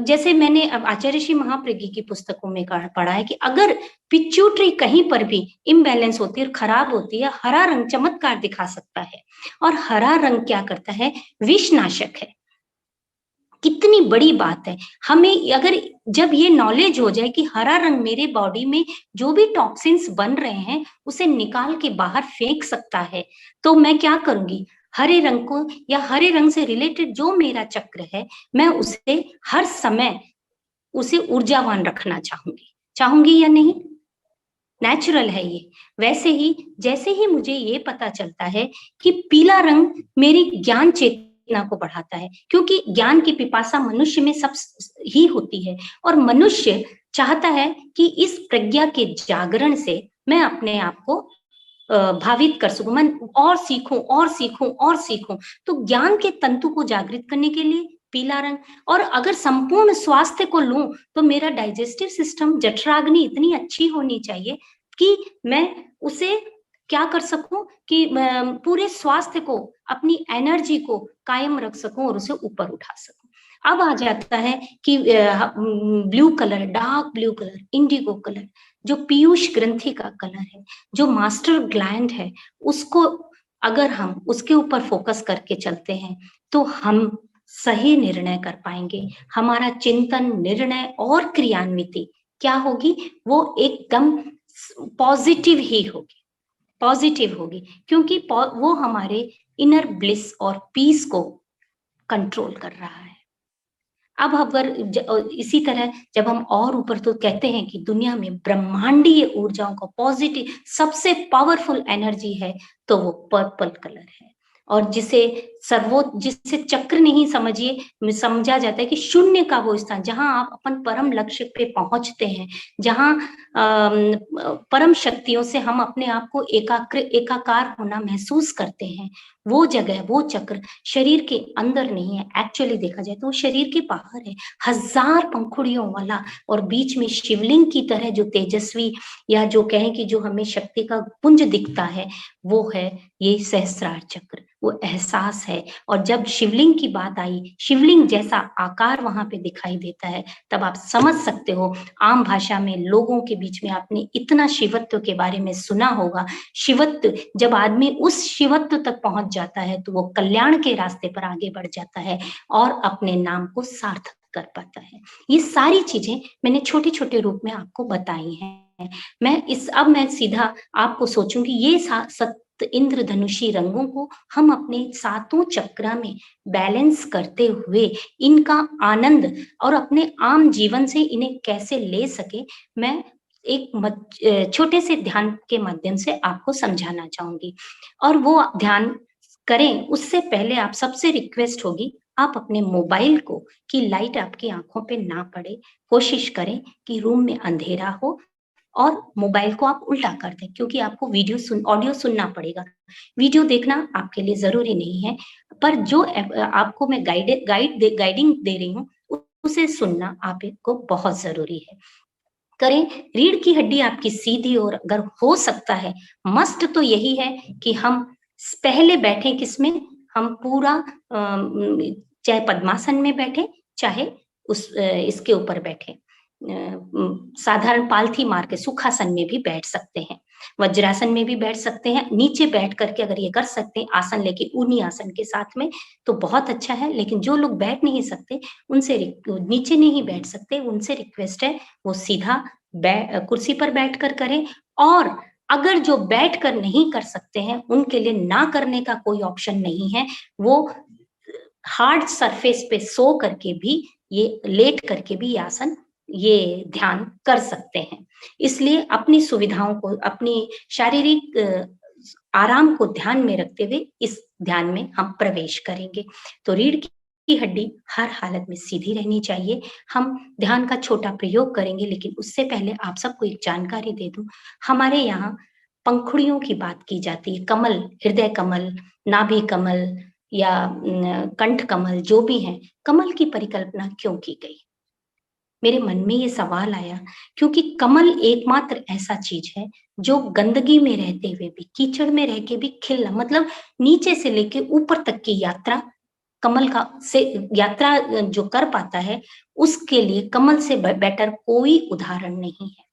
जैसे मैंने अब आचार्य श्री महाप्रज्ञ की पुस्तकों में पढ़ा है कि अगर पिट्यूटरी कहीं पर भी इम्बैलेंस होती है और खराब होती है, हरा रंग चमत्कार दिखा सकता है। और हरा रंग क्या करता है, विषनाशक है। कितनी बड़ी बात है, हमें अगर जब ये नॉलेज हो जाए कि हरा रंग मेरे बॉडी में जो भी टॉक्सिन्स बन रहे हैं उसे निकाल के बाहर फेंक सकता है, तो मैं क्या करूंगी, हरे रंग को या हरे रंग से रिलेटेड जो मेरा चक्र है मैं उसे हर समय उसे ऊर्जावान रखना चाहूंगी या नहीं, नेचुरल है ये। वैसे ही जैसे ही मुझे ये पता चलता है कि पीला रंग मेरी ज्ञान चेतना को बढ़ाता है, क्योंकि ज्ञान की पिपासा मनुष्य में सब ही होती है, और मनुष्य चाहता है कि इस प्रज्ञा के जागरण से मैं अपने आप को भावित कर सकूं, मैं और सीखूं और सीखूं और सीखूं। तो ज्ञान के तंतु को जागृत करने के लिए पीला रंग। और अगर संपूर्ण स्वास्थ्य को लूं तो मेरा डाइजेस्टिव सिस्टम, जठराग्नि इतनी अच्छी होनी चाहिए कि मैं उसे क्या कर सकूं कि पूरे स्वास्थ्य को, अपनी एनर्जी को कायम रख सकूं और उसे ऊपर उठा सकूं। अब आ जाता है कि blue colour, dark blue colour, Indigo colour, जो पीयूष ग्रंथि का कलर है, जो मास्टर ग्लैंड है, उसको अगर हम उसके ऊपर फोकस करके चलते हैं तो हम सही निर्णय कर पाएंगे। हमारा चिंतन, निर्णय और क्रियान्विति क्या होगी, वो एकदम पॉजिटिव ही होगी, पॉजिटिव होगी, क्योंकि वो हमारे इनर ब्लिस और पीस को कंट्रोल कर रहा है। अब अगर इसी तरह जब हम और ऊपर, तो कहते हैं कि दुनिया में ब्रह्मांडीय ऊर्जाओं का पॉजिटिव सबसे पावरफुल एनर्जी है तो वो पर्पल कलर है। और जिसे चक्र नहीं समझिए, समझा जाता है कि शून्य का वो स्थान जहां आप अपन परम लक्ष्य पे पहुंचते हैं, जहां परम शक्तियों से हम अपने आप को एकाकार होना महसूस करते हैं, वो जगह, वो चक्र शरीर के अंदर नहीं है। एक्चुअली देखा जाए तो वो शरीर के बाहर है, 1000 पंखुड़ियों वाला, और बीच में शिवलिंग की तरह जो तेजस्वी, या जो कहें कि जो हमें शक्ति का पुंज दिखता है, वो है ये सहस्रार चक्र, वो एहसास है। और जब शिवलिंग की बात आई, शिवलिंग जैसा आकार वहां पे दिखाई देता है, तब आप समझ सकते हो, आम भाषा में लोगों के बीच में आपने इतना शिवत्व के बारे में सुना होगा। शिवत्व, जब आदमी उस शिवत्व तक पहुंच जाता है तो वो कल्याण के रास्ते पर आगे बढ़ जाता है और अपने नाम को सार्थक कर पाता है। ये सारी चीजें मैंने छोटे छोटे रूप में आपको बताई हैं। अब मैं सीधा आपको सोचूंगी, ये सप्त इंद्रधनुषी रंगों को हम अपने 7 चक्रा में बैलेंस करते हुए इनका आनंद और अपने आम जीवन से इन्हें कैसे ले सके, मैं एक छोटे से ध्यान के माध्यम से आपको समझाना चाहूंगी। और वो ध्यान करें उससे पहले आप सबसे रिक्वेस्ट होगी, आप अपने मोबाइल को, कि लाइट आपकी आंखों पे ना पड़े, कोशिश करें कि रूम में अंधेरा हो और मोबाइल को आप उल्टा कर दें, क्योंकि आपको ऑडियो सुनना पड़ेगा। वीडियो देखना आपके लिए जरूरी नहीं है, पर जो आपको मैं गाइडिंग दे रही हूँ उसे सुनना आपको बहुत जरूरी है। करें, रीढ़ की हड्डी आपकी सीधी, और अगर हो सकता है, मस्ट तो यही है कि हम पहले बैठे किसमें, हम पूरा चाहे पद्मासन में बैठे, चाहे इसके ऊपर बैठे, साधारण पालथी मार के सुखासन में भी बैठ सकते हैं, वज्रासन में भी बैठ सकते हैं। नीचे बैठ करके अगर ये कर सकते हैं आसन लेके, ऊनी आसन के साथ में, तो बहुत अच्छा है। लेकिन जो लोग बैठ नहीं सकते, उनसे नीचे नहीं बैठ सकते, उनसे रिक्वेस्ट है वो सीधा कुर्सी पर बैठकर करें। और अगर जो बैठ कर नहीं कर सकते हैं, उनके लिए ना करने का कोई ऑप्शन नहीं है, वो हार्ड सरफेस पे सो करके भी, ये लेट करके भी आसन, ये ध्यान कर सकते हैं। इसलिए अपनी सुविधाओं को, अपनी शारीरिक आराम को ध्यान में रखते हुए इस ध्यान में हम प्रवेश करेंगे। तो रीढ़ की हड्डी हर हालत में सीधी रहनी चाहिए। हम ध्यान का छोटा प्रयोग करेंगे, लेकिन उससे पहले आप सबको एक जानकारी दे दूं, हमारे यहाँ पंखुड़ियों की बात की जाती है। कमल, हृदय कमल, नाभि कमल या कंठ कमल, जो भी है, कमल की परिकल्पना क्यों की गई? मेरे मन में ये सवाल आया क्योंकि कमल एकमात्र ऐसा चीज है जो गंदगी में रहते हुए भी, कीचड़ में रह के भी खिलना, मतलब नीचे से लेके ऊपर तक की यात्रा कमल से यात्रा जो कर पाता है, उसके लिए कमल से बेटर कोई उदाहरण नहीं है।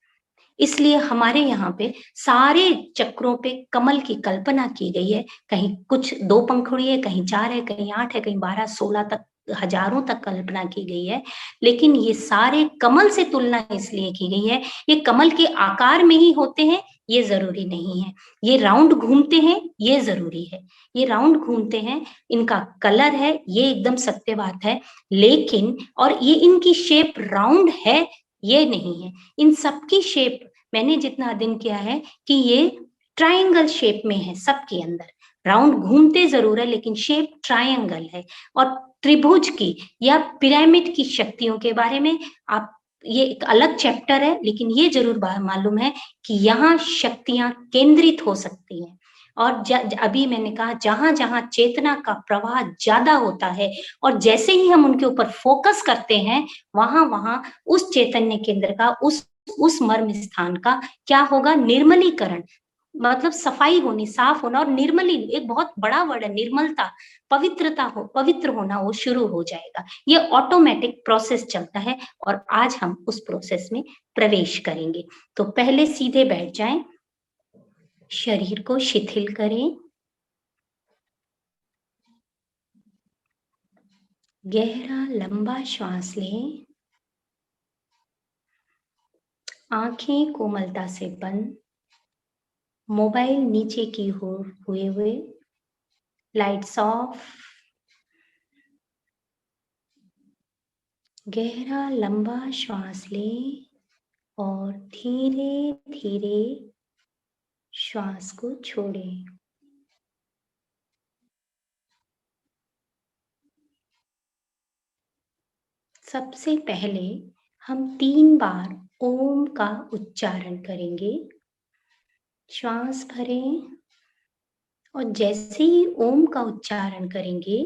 इसलिए हमारे यहाँ पे सारे चक्रों पे कमल की कल्पना की गई है। कहीं कुछ 2 पंखुड़ी है, कहीं 4 है, कहीं 8 है, कहीं 12, 16 तक, हजारों तक कल्पना की गई है। लेकिन ये सारे कमल से तुलना इसलिए की गई है, ये कमल के आकार में ही होते हैं ये जरूरी नहीं है, ये राउंड घूमते हैं ये जरूरी है, ये राउंड घूमते हैं, इनका कलर है, ये एकदम सत्य बात है। लेकिन और ये इनकी शेप राउंड है ये नहीं है, इन सबकी शेप मैंने जितना अध्ययन किया है कि ये ट्रायंगल शेप में है सबके अंदर। राउंड घूमते जरूर है लेकिन शेप ट्रायंगल है। और त्रिभुज की या पिरामिड की शक्तियों के बारे में आप, ये एक अलग चैप्टर है, लेकिन ये जरूर मालूम है कि यहाँ शक्तियां केंद्रित हो सकती हैं। और अभी मैंने कहा, जहां जहां चेतना का प्रवाह ज्यादा होता है और जैसे ही हम उनके ऊपर फोकस करते हैं, वहां वहां उस चैतन्य केंद्र का, उस उस मर्म स्थान का क्या होगा, निर्मलीकरण, मतलब सफाई होनी, साफ होना, और निर्मली एक बहुत बड़ा वर्ड है, निर्मलता, पवित्रता हो, पवित्र होना वो शुरू हो जाएगा। ये ऑटोमेटिक प्रोसेस चलता है और आज हम उस प्रोसेस में प्रवेश करेंगे। तो पहले सीधे बैठ जाएं, शरीर को शिथिल करें, गहरा लंबा श्वास लें, आंखें कोमलता से बंद, मोबाइल नीचे की ओर हुए हुए, लाइट्स ऑफ। गहरा लंबा श्वास लें और धीरे धीरे श्वास को छोड़ें। सबसे पहले हम 3 बार ओम का उच्चारण करेंगे। श्वास भरें और जैसे ही ओम का उच्चारण करेंगे,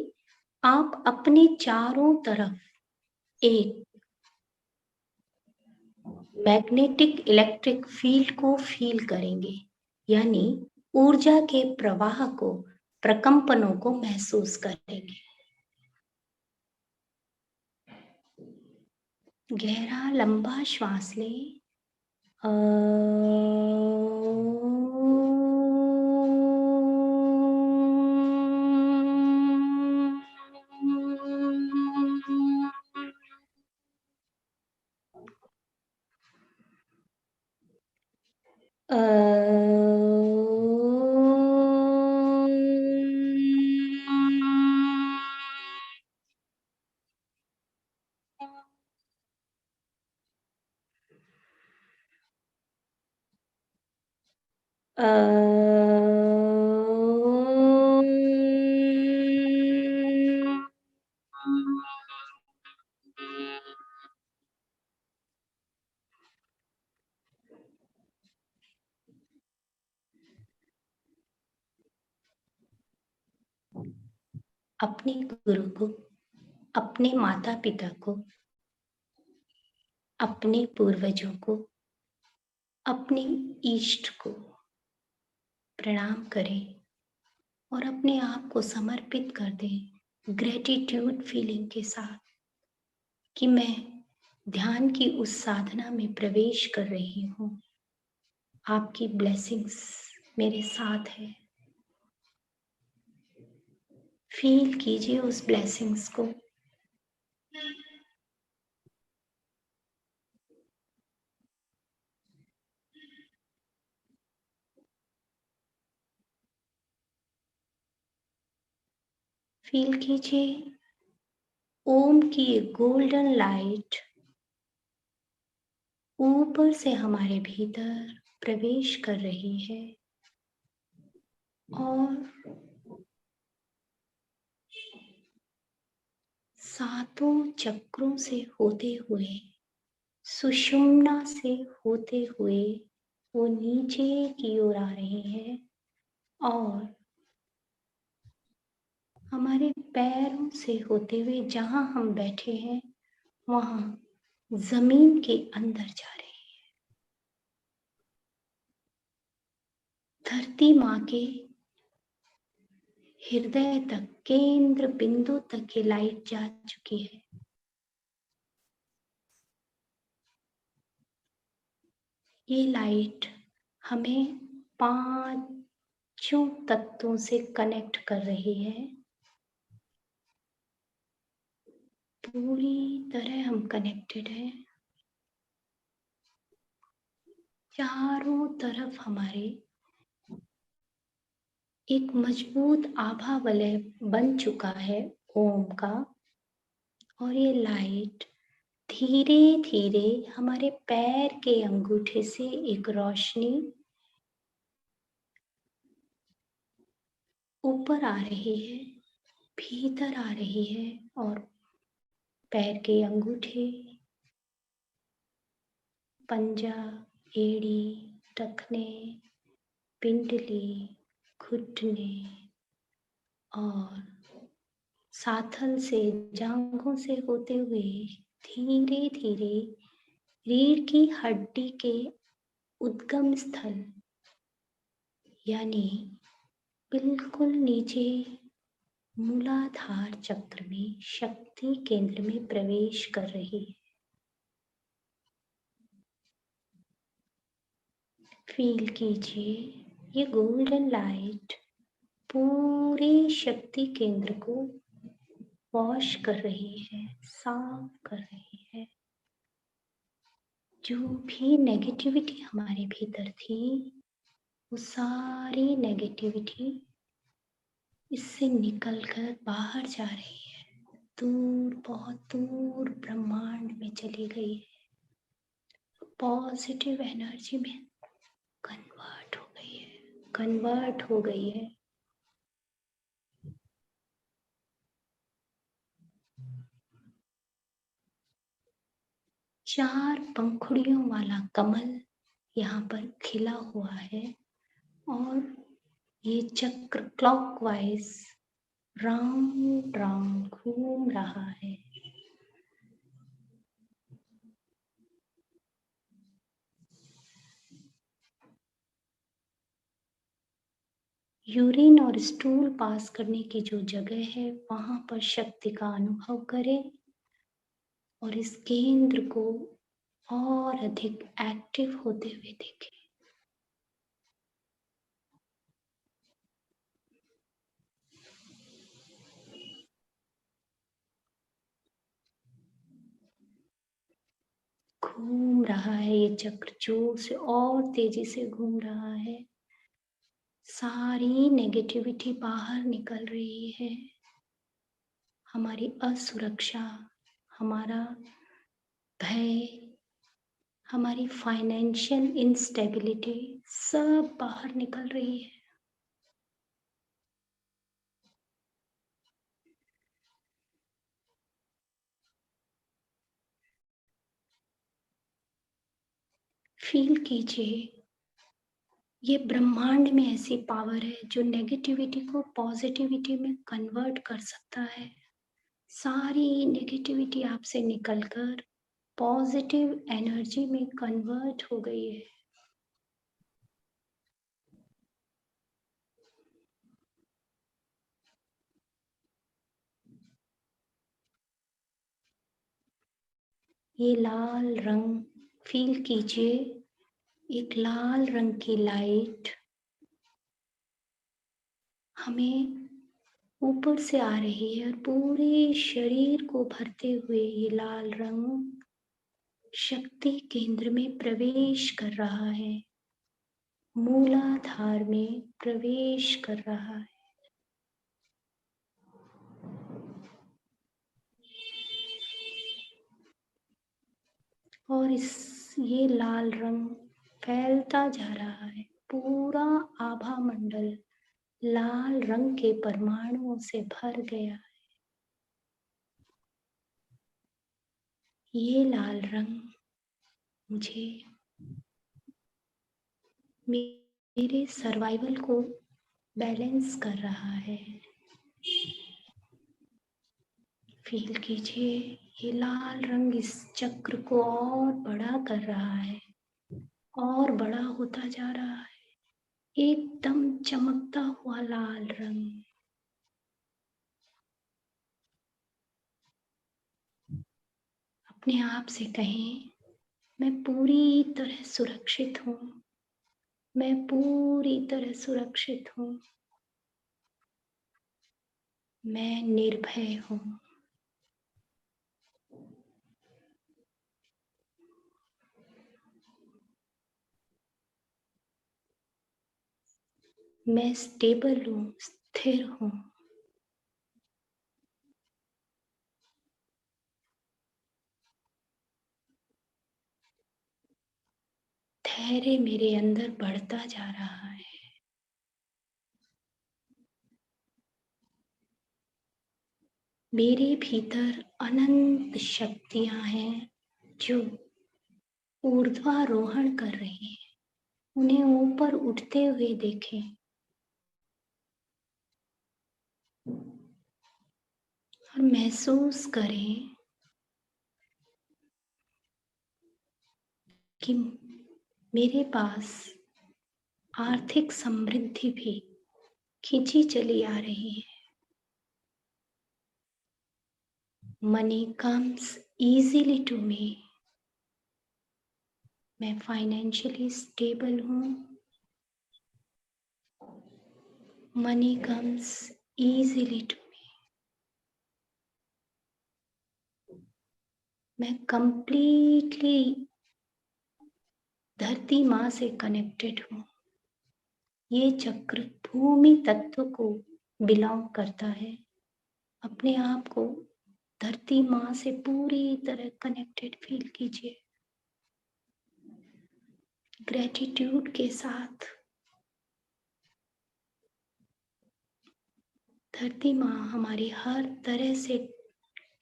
आप अपने चारों तरफ एक मैग्नेटिक इलेक्ट्रिक फील्ड को फील करेंगे, यानी ऊर्जा के प्रवाह को, प्रकंपनों को महसूस करेंगे। गहरा लंबा श्वास लें। अपने गुरु को, अपने माता पिता को, अपने पूर्वजों को, अपने इष्ट को प्रणाम करें और अपने आप को समर्पित कर दें ग्रेटिट्यूड फीलिंग के साथ कि मैं ध्यान की उस साधना में प्रवेश कर रही हूँ, आपकी ब्लेसिंग्स मेरे साथ है। फील कीजिए उस ब्लेसिंग्स को। फील कीजिए ओम की एक गोल्डन लाइट ऊपर से हमारे भीतर प्रवेश कर रही है और सातों चक्रों से होते हुए, सुषुम्ना से होते हुए वो नीचे की ओर आ रही है और हमारे पैरों से होते हुए जहां हम बैठे हैं वहां जमीन के अंदर जा रही है। धरती माँ के हृदय तक, केंद्र बिंदु तक ये लाइट जा चुकी है। ये लाइट हमें 5 तत्वों से कनेक्ट कर रही है। पूरी तरह हम कनेक्टेड हैं। चारों तरफ हमारे एक मजबूत आभा वलय बन चुका है ओम का, और ये लाइट धीरे धीरे हमारे पैर के अंगूठे से एक रोशनी ऊपर आ रही है, भीतर आ रही है और पैर के अंगूठे, पंजा, एड़ी, टखने, पिंडली, घुटने और साथल से, जांघों से होते हुए धीरे धीरे रीढ़ की हड्डी के उद्गम स्थल यानी बिल्कुल नीचे मूलाधार चक्र में शक्ति केंद्र में प्रवेश कर रही है। फील कीजिए ये गोल्डन लाइट पूरे शक्ति केंद्र को वॉश कर रही है, साफ कर रही है। जो भी नेगेटिविटी हमारे भीतर थी वो सारी नेगेटिविटी इससे निकलकर बाहर जा रही है, दूर, बहुत दूर ब्रह्मांड में चली गई है, पॉजिटिव एनर्जी में कन्वर्ट हो गई है, कन्वर्ट हो गई है। चार पंखुड़ियों वाला कमल यहाँ पर खिला हुआ है और ये चक्र क्लॉकवाइज राउंड राउंड घूम रहा है। यूरिन और स्टूल पास करने की जो जगह है वहां पर शक्ति का अनुभव करें और इस केंद्र को और अधिक एक्टिव होते हुए देखें। घूम रहा है ये चक्र, जोर से और तेजी से घूम रहा है। सारी नेगेटिविटी बाहर निकल रही है। हमारी असुरक्षा, हमारा भय, हमारी फाइनेंशियल इंस्टेबिलिटी सब बाहर निकल रही है। फील कीजिए ये ब्रह्मांड में ऐसी पावर है जो नेगेटिविटी को पॉजिटिविटी में कन्वर्ट कर सकता है। सारी नेगेटिविटी आपसे निकलकर पॉजिटिव एनर्जी में कन्वर्ट हो गई है। ये लाल रंग फील कीजिए, एक लाल रंग की लाइट हमें ऊपर से आ रही है और पूरे शरीर को भरते हुए ये लाल रंग शक्ति केंद्र में प्रवेश कर रहा है, मूलाधार में प्रवेश कर रहा है। और ये लाल रंग फैलता जा रहा है, पूरा आभा मंडल लाल रंग के परमाणुओं से भर गया है। ये लाल रंग मुझे मेरे सर्वाइवल को बैलेंस कर रहा है। फील कीजिए ये लाल रंग इस चक्र को और बड़ा कर रहा है, और बड़ा होता जा रहा है, एकदम चमकता हुआ लाल रंग। अपने आप से कहें, मैं पूरी तरह सुरक्षित हूँ, मैं पूरी तरह सुरक्षित हूँ, मैं निर्भय हूँ। मैं स्टेबल हूँ, स्थिर हूँ। धैर्य मेरे अंदर बढ़ता जा रहा है। मेरे भीतर अनंत शक्तियां हैं जो ऊर्ध्वारोहण कर रही हैं। उन्हें ऊपर उठते हुए देखें और महसूस करें कि मेरे पास आर्थिक समृद्धि भी खींची चली आ रही है। Money comes easily to me. मैं फाइनेंशियली स्टेबल हूँ। Money comes easily to me. मैं कंप्लीटली धरती माँ से कनेक्टेड हूँ। ये चक्र भूमि तत्व को बिलोंग करता है। अपने आप को धरती माँ से पूरी तरह कनेक्टेड फील कीजिए। ग्रेटिट्यूड के साथ धरती माँ हमारी हर तरह से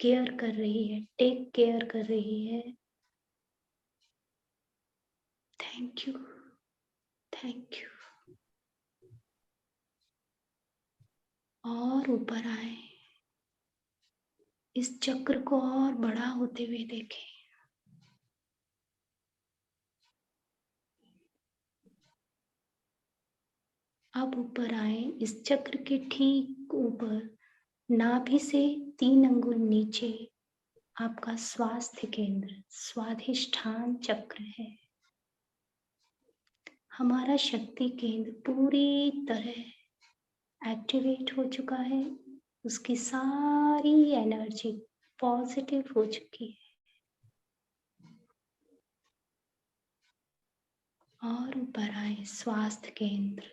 केयर कर रही है, टेक केयर कर रही है। Thank you, thank you. और ऊपर आए, इस चक्र को और बड़ा होते हुए देखें। अब ऊपर आए, इस चक्र के ठीक ऊपर नाभि से 3 अंगुल नीचे आपका स्वास्थ्य केंद्र स्वाधिष्ठान चक्र है। हमारा शक्ति केंद्र पूरी तरह एक्टिवेट हो चुका है। उसकी सारी एनर्जी पॉजिटिव हो चुकी है। और ऊपर आए, स्वास्थ्य केंद्र,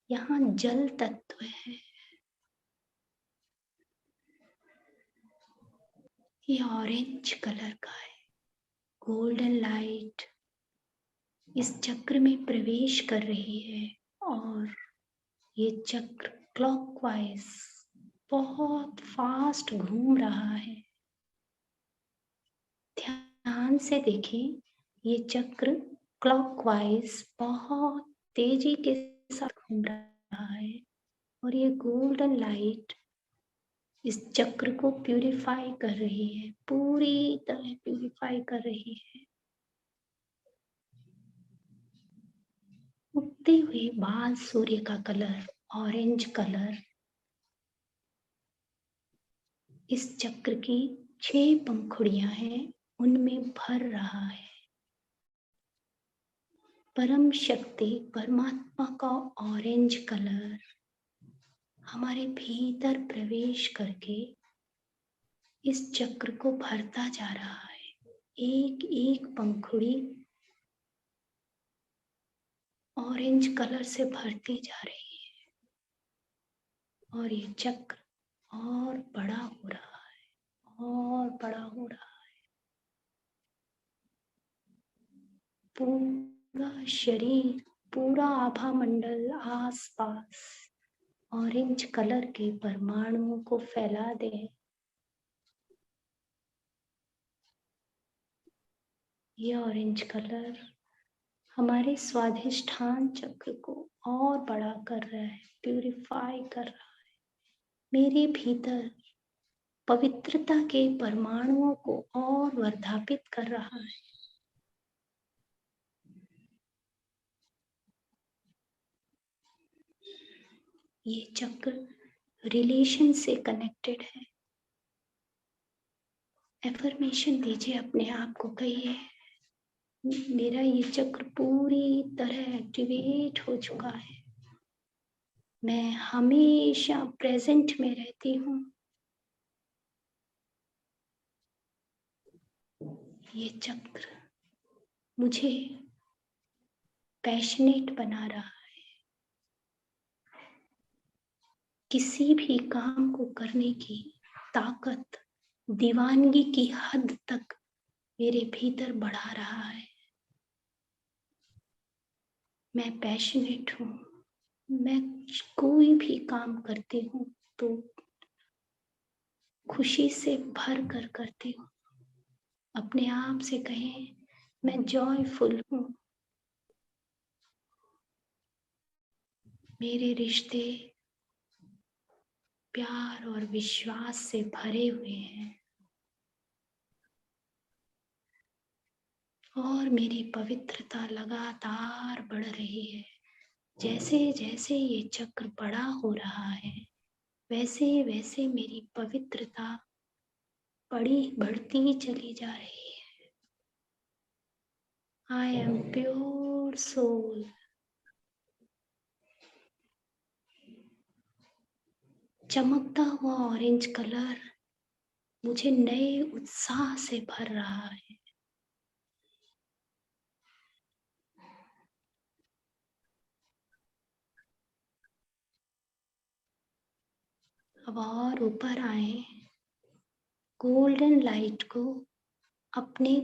यहाँ जल तत्व है। ये ऑरेंज कलर का है। गोल्डन लाइट इस चक्र में प्रवेश कर रही है और ये चक्र क्लॉकवाइज बहुत फास्ट घूम रहा है। ध्यान से देखें, ये चक्र क्लॉकवाइज बहुत तेजी के साथ घूम रहा है और ये गोल्डन लाइट इस चक्र को प्यूरिफाई कर रही है, पूरी तरह प्यूरिफाई कर रही है। उगते हुए बाल सूर्य का कलर ऑरेंज कलर इस चक्र की 6 पंखुड़ियां हैं, उनमें भर रहा है। परम शक्ति परमात्मा का ऑरेंज कलर हमारे भीतर प्रवेश करके इस चक्र को भरता जा रहा है। एक एक पंखुड़ी ऑरेंज कलर से भरती जा रही है और ये चक्र और बड़ा हो रहा है और बड़ा हो रहा है। पूरा शरीर, पूरा आभा मंडल आसपास ऑरेंज कलर के परमाणुओं को फैला दे। ये ऑरेंज कलर हमारे स्वाधिष्ठान चक्र को और बड़ा कर रहा है, प्यूरिफाई कर रहा है। मेरे भीतर पवित्रता के परमाणुओं को और वर्धापित कर रहा है। ये चक्र रिलेशन से कनेक्टेड है। एफर्मेशन दीजिए, अपने आप को कहिए, मेरा ये चक्र पूरी तरह एक्टिवेट हो चुका है। मैं हमेशा प्रेजेंट में रहती हूँ। ये चक्र मुझे पैशनेट बना रहा है। किसी भी काम को करने की ताकत दीवानगी की हद तक मेरे भीतर बढ़ा रहा है। मैं पैशनेट हूँ। मैं कोई भी काम करती हूँ तो खुशी से भर कर करती हूँ। अपने आप से कहें, मैं जॉयफुल हूँ। मेरे रिश्ते प्यार और विश्वास से भरे हुए हैं और मेरी पवित्रता लगातार बढ़ रही है। जैसे जैसे ये चक्र बड़ा हो रहा है, वैसे वैसे मेरी पवित्रता बढ़ती चली जा रही है। I am pure soul. चमकता हुआ ऑरेंज कलर मुझे नए उत्साह से भर रहा है। अब और ऊपर आए, गोल्डन लाइट को अपने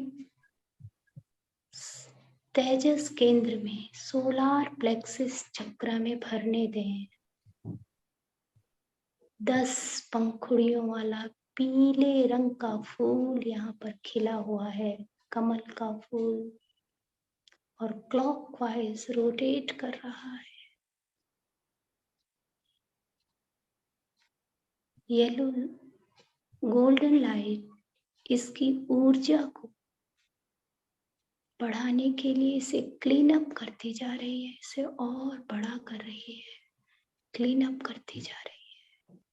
तेजस केंद्र में, सोलार प्लेक्सिस चक्र में भरने दें। 10 पंखुड़ियों वाला पीले रंग का फूल यहाँ पर खिला हुआ है, कमल का फूल, और क्लॉकवाइज रोटेट कर रहा है। येलो गोल्डन लाइट इसकी ऊर्जा को बढ़ाने के लिए इसे क्लीन अप करती जा रही है, इसे और बड़ा कर रही है, क्लीन अप करती जा रही है।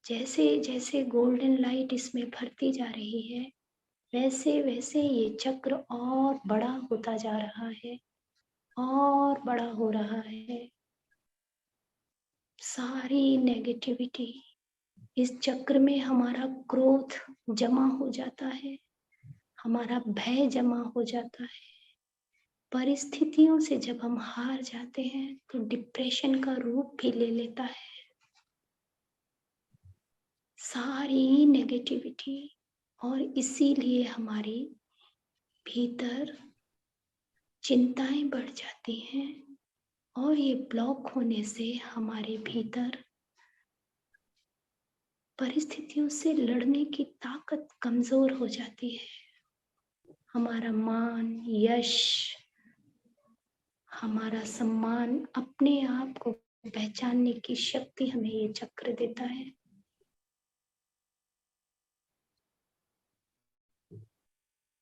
जैसे जैसे गोल्डन लाइट इसमें भरती जा रही है, वैसे वैसे ये चक्र और बड़ा होता जा रहा है, और बड़ा हो रहा है। सारी नेगेटिविटी इस चक्र में, हमारा क्रोध जमा हो जाता है, हमारा भय जमा हो जाता है। परिस्थितियों से जब हम हार जाते हैं तो डिप्रेशन का रूप भी ले लेता है। सारी नेगेटिविटी, और इसीलिए हमारी भीतर चिंताएं बढ़ जाती हैं, और ये ब्लॉक होने से हमारे भीतर परिस्थितियों से लड़ने की ताकत कमजोर हो जाती है। हमारा मान, यश, हमारा सम्मान, अपने आप को पहचानने की शक्ति हमें ये चक्र देता है।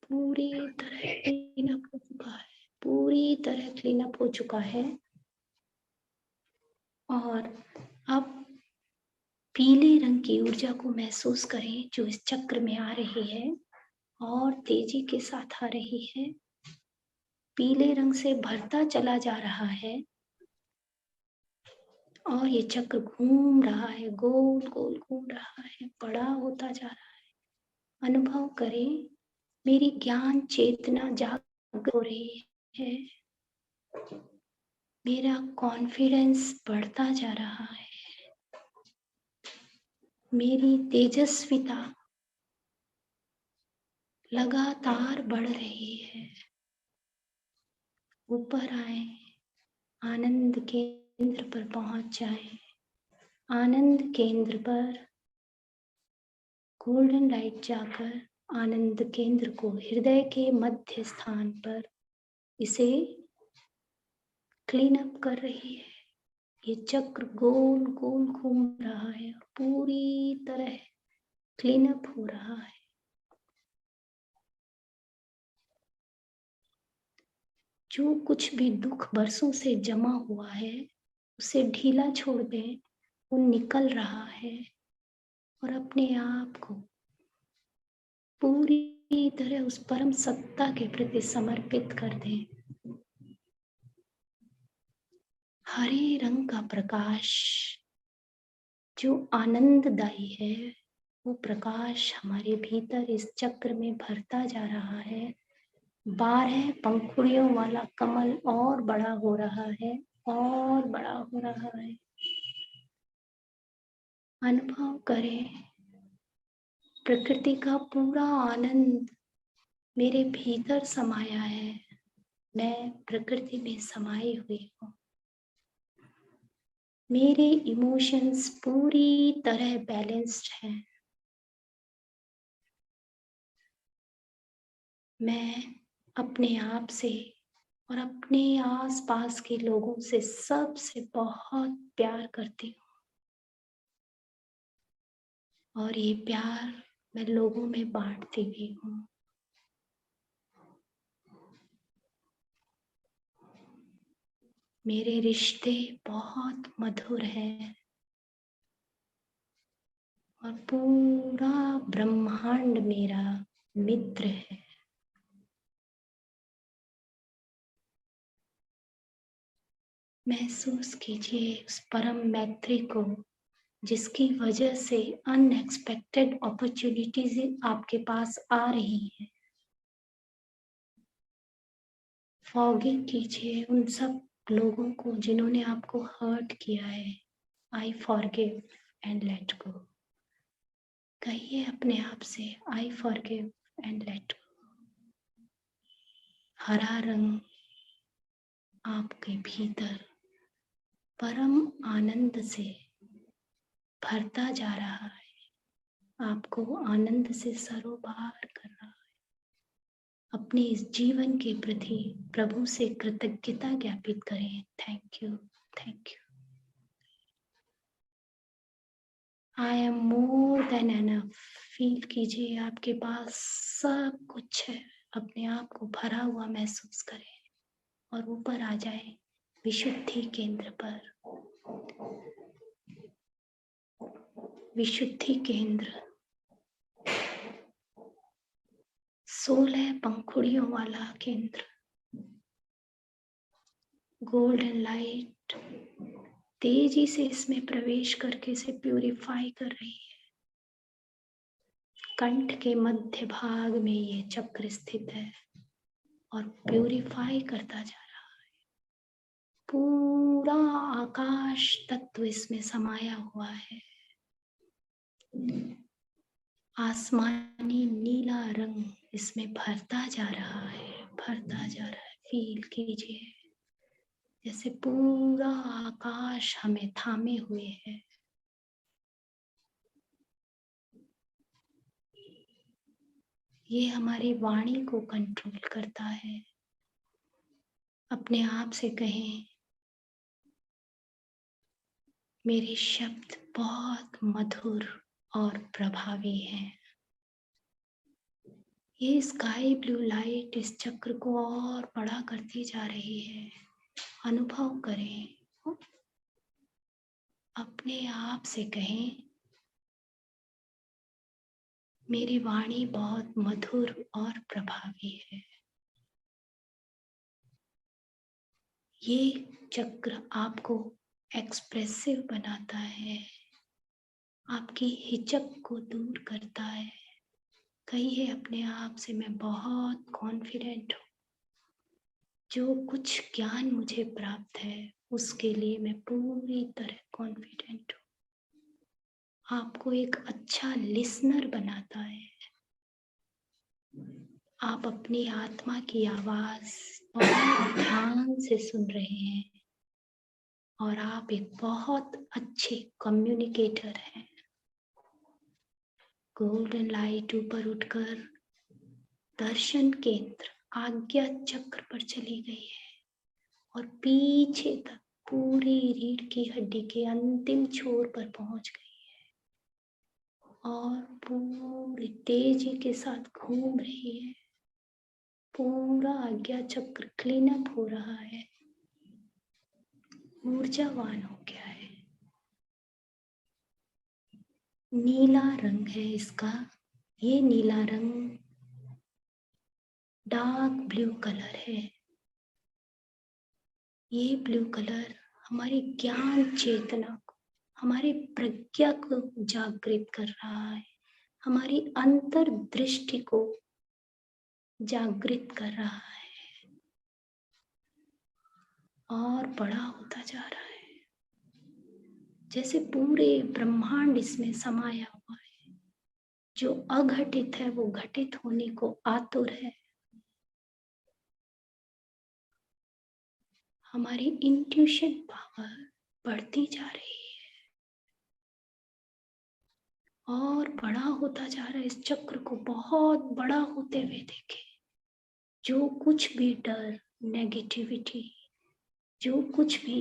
पूरी तरह क्लीन अप हो चुका है, पूरी तरह क्लीन अप हो चुका है। और अब पीले रंग की ऊर्जा को महसूस करें जो इस चक्र में आ रही है और तेजी के साथ आ रही है। पीले रंग से भरता चला जा रहा है, और ये चक्र घूम रहा है, गोल गोल घूम रहा है, बड़ा होता जा रहा है। अनुभव करें, मेरी ज्ञान चेतना जागृत हो रही है, मेरा कॉन्फिडेंस बढ़ता जा रहा है, मेरी तेजस्विता लगातार बढ़ रही है। ऊपर आए, आनंद केंद्र पर पहुंच जाए। आनंद केंद्र पर गोल्डन लाइट जाकर आनंद केंद्र को हृदय के मध्य स्थान पर इसे क्लीन अप कर रही है। ये चक्र गोल गोल घूम रहा है, पूरी तरह क्लीन अप हो रहा है। जो कुछ भी दुख बरसों से जमा हुआ है, उसे ढीला छोड़ दें, वो निकल रहा है, और अपने आप को पूरी तरह उस परम सत्ता के प्रति समर्पित कर दें। हरे रंग का प्रकाश जो आनंददायी है, वो प्रकाश हमारे भीतर इस चक्र में भरता जा रहा है। 12 पंखुड़ियों वाला कमल और बड़ा हो रहा है, और बड़ा हो रहा है। अनुभव करें, प्रकृति का पूरा आनंद मेरे भीतर समाया है। मैं प्रकृति में समाई हुई हूँ। मेरे इमोशंस पूरी तरह बैलेंस्ड हैं। मैं अपने आप से और अपने आसपास के लोगों से, सबसे बहुत प्यार करती हूँ, और ये प्यार मैं लोगों में बांटती भी हूँ। मेरे रिश्ते बहुत मधुर हैं और पूरा ब्रह्मांड मेरा मित्र है। महसूस कीजिए उस परम मैत्री को जिसकी वजह से अनएक्सपेक्टेड अपॉर्चुनिटीज आपके पास आ रही है। फॉरगिव कीजिए उन सब लोगों को जिन्होंने आपको हर्ट किया है। I forgive and let go. कहिए अपने आप से, I forgive and let go. हरा रंग आपके भीतर परम आनंद से भरता जा रहा है, आपको आनंद से सरोबार कर रहा है। अपने इस जीवन के प्रति प्रभु से कृतज्ञता ज्ञापित करें। Thank you, thank you. I am more than enough. Feel कीजिए आपके पास सब कुछ है। अपने आप को भरा हुआ महसूस करें और ऊपर आ जाए विशुद्धि केंद्र पर। विशुद्धि केंद्र 16 पंखुड़ियों वाला केंद्र। गोल्डन लाइट तेजी से इसमें प्रवेश करके इसे प्यूरिफाई कर रही है। कंठ के मध्य भाग में ये चक्र स्थित है और प्यूरिफाई करता जा रहा है। पूरा आकाश तत्व इसमें समाया हुआ है। आसमानी नीला रंग इसमें भरता जा रहा है, भरता जा रहा है। फील कीजिए जैसे पूरा आकाश हमें थामे हुए है। ये हमारी वाणी को कंट्रोल करता है। अपने आप से कहें, मेरे शब्द बहुत मधुर और प्रभावी हैं। ये स्काई ब्लू लाइट इस चक्र को और बड़ा करती जा रही है। अनुभव करें। अपने आप से कहें, मेरी वाणी बहुत मधुर और प्रभावी है। ये चक्र आपको एक्सप्रेसिव बनाता है, आपकी हिचक को दूर करता है। कहिए अपने आप से, मैं बहुत कॉन्फिडेंट हूँ। जो कुछ ज्ञान मुझे प्राप्त है उसके लिए मैं पूरी तरह कॉन्फिडेंट हूँ। आपको एक अच्छा लिसनर बनाता है। आप अपनी आत्मा की आवाज बहुत ध्यान से सुन रहे हैं और आप एक बहुत अच्छे कम्युनिकेटर हैं। गोल्डन लाइट ऊपर उठकर दर्शन केंद्र आज्ञा चक्र पर चली गई है और पीछे तक पूरी रीढ़ की हड्डी के अंतिम छोर पर पहुंच गई है और पूरी तेजी के साथ घूम रही है। पूरा आज्ञा चक्र क्लीन अप हो रहा है, ऊर्जावान हो गया है। नीला रंग है इसका। ये नीला रंग डार्क ब्लू कलर है। ये ब्लू कलर हमारी ज्ञान चेतना को, हमारी प्रज्ञा को जागृत कर रहा है, हमारी अंतर्दृष्टि को जागृत कर रहा है और बड़ा होता जा रहा है। जैसे पूरे ब्रह्मांड इसमें समाया हुआ है। जो अघटित है वो घटित होने को आतुर है। हमारी इंट्यूशन पावर बढ़ती जा रही है और बड़ा होता जा रहा है। इस चक्र को बहुत बड़ा होते हुए देखें। जो कुछ भी डर, नेगेटिविटी, जो कुछ भी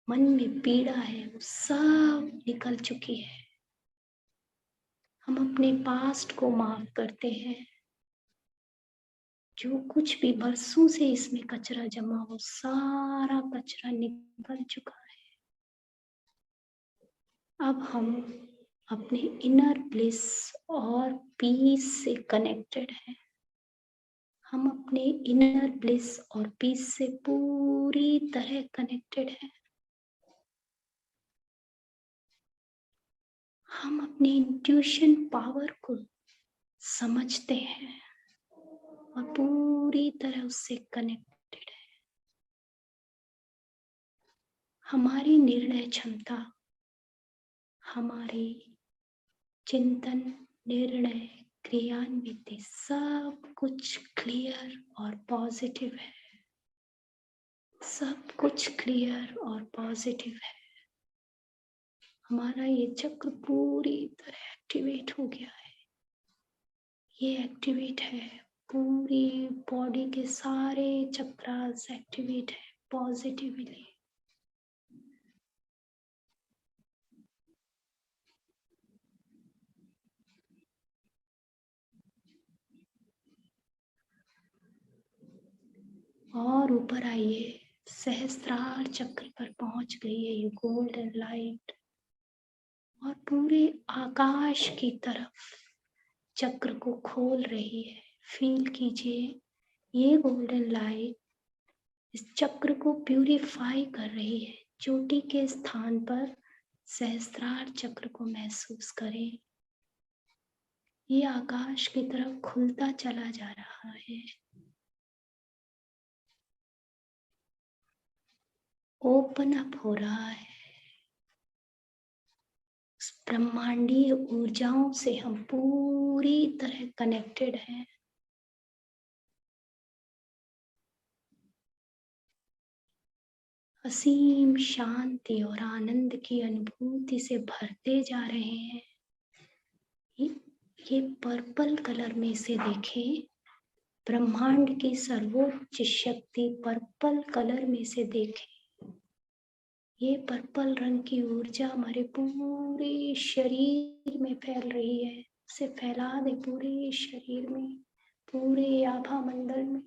मन में पीड़ा है वो सब निकल चुकी है। हम अपने पास्ट को माफ करते हैं जो कुछ भी बरसों से इसमें कचरा जमा हो, सारा कचरा निकल चुका है। अब हम अपने इनर ब्लिस और पीस से कनेक्टेड हैं। हम अपने इनर ब्लिस और पीस से पूरी तरह कनेक्टेड हैं। हम अपनी इंट्यूशन पावर को समझते हैं और पूरी तरह उससे कनेक्टेड है। हमारी निर्णय क्षमता, हमारी चिंतन, निर्णय, क्रियान्विति सब कुछ क्लियर और पॉजिटिव है। सब कुछ क्लियर और पॉजिटिव है। हमारा ये चक्र पूरी तरह एक्टिवेट हो गया है। ये एक्टिवेट है, पूरी बॉडी के सारे चक्रास एक्टिवेट है पॉजिटिवली। और ऊपर आइए, सहस्त्रार चक्र पर पहुंच गई है ये गोल्डन लाइट और पूरे आकाश की तरफ चक्र को खोल रही है। फील कीजिए, ये गोल्डन लाइट इस चक्र को प्यूरिफाई कर रही है। चोटी के स्थान पर सहस्त्रार चक्र को महसूस करें। ये आकाश की तरफ खुलता चला जा रहा है, ओपन अप हो रहा है। ब्रह्मांडीय ऊर्जाओं से हम पूरी तरह कनेक्टेड हैं। असीम शांति और आनंद की अनुभूति से भरते जा रहे हैं। ये पर्पल कलर में से देखें, ब्रह्मांड की सर्वोच्च शक्ति पर्पल कलर में से देखें। ये पर्पल रंग की ऊर्जा हमारे पूरे शरीर में फैल रही है। उसे फैला दे पूरे शरीर में, पूरे आभा मंडल में।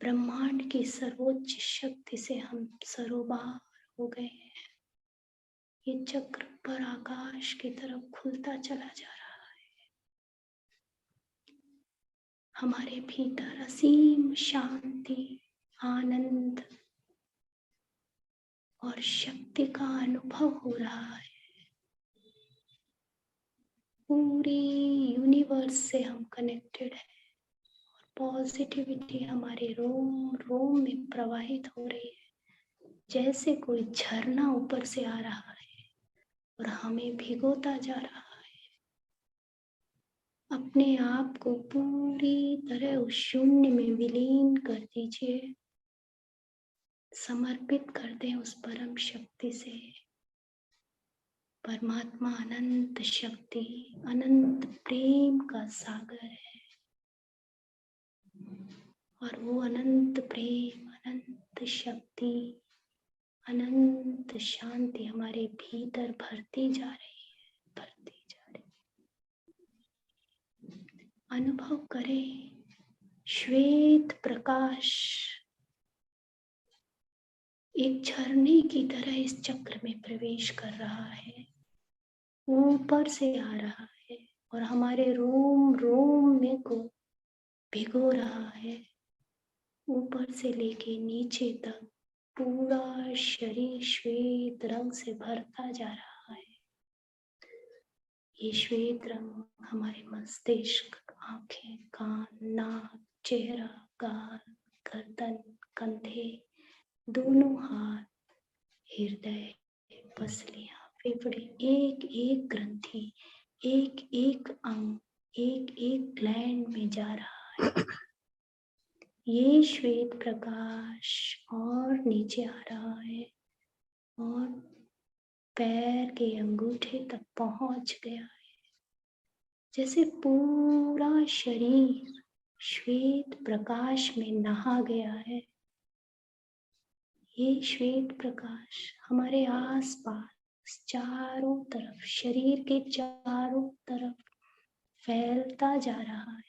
ब्रह्मांड की सर्वोच्च शक्ति से हम सरोबार हो गए हैं। ये चक्र पर आकाश की तरफ खुलता चला जा रहा है। हमारे भीतर असीम शांति, आनंद और शक्ति का अनुभव हो रहा है। पूरी यूनिवर्स से हम कनेक्टेड हैं और पॉजिटिविटी हमारे रोम रोम में प्रवाहित हो रही है, जैसे कोई झरना ऊपर से आ रहा है और हमें भिगोता जा रहा है। अपने आप को पूरी तरह उस शून्य में विलीन कर दीजिए, समर्पित कर दें उस परम शक्ति से। परमात्मा अनंत शक्ति, अनंत प्रेम का सागर है और वो अनंत प्रेम, अनंत शक्ति, अनंत शांति हमारे भीतर भरती जा रही है, भरती जा रही है। अनुभव करें, श्वेत प्रकाश एक झरने की तरह इस चक्र में प्रवेश कर रहा है, ऊपर से आ रहा है और हमारे रोम रोम में को भिगो रहा है। ऊपर से लेके नीचे तक पूरा शरीर श्वेत रंग से भरता जा रहा है। ये श्वेत रंग हमारे मस्तिष्क, आंखें, कान, नाक, चेहरा, गाल, गर्दन, कंधे, दोनों हाथ, हृदय, पसलियां, फेफड़े, एक एक ग्रंथि, एक एक अंग, एक एक ग्लैंड में जा रहा है। ये श्वेत प्रकाश और नीचे आ रहा है और पैर के अंगूठे तक पहुंच गया है, जैसे पूरा शरीर श्वेत प्रकाश में नहा गया है। ये श्वेत प्रकाश हमारे आसपास चारों तरफ, शरीर के चारों तरफ फैलता जा रहा है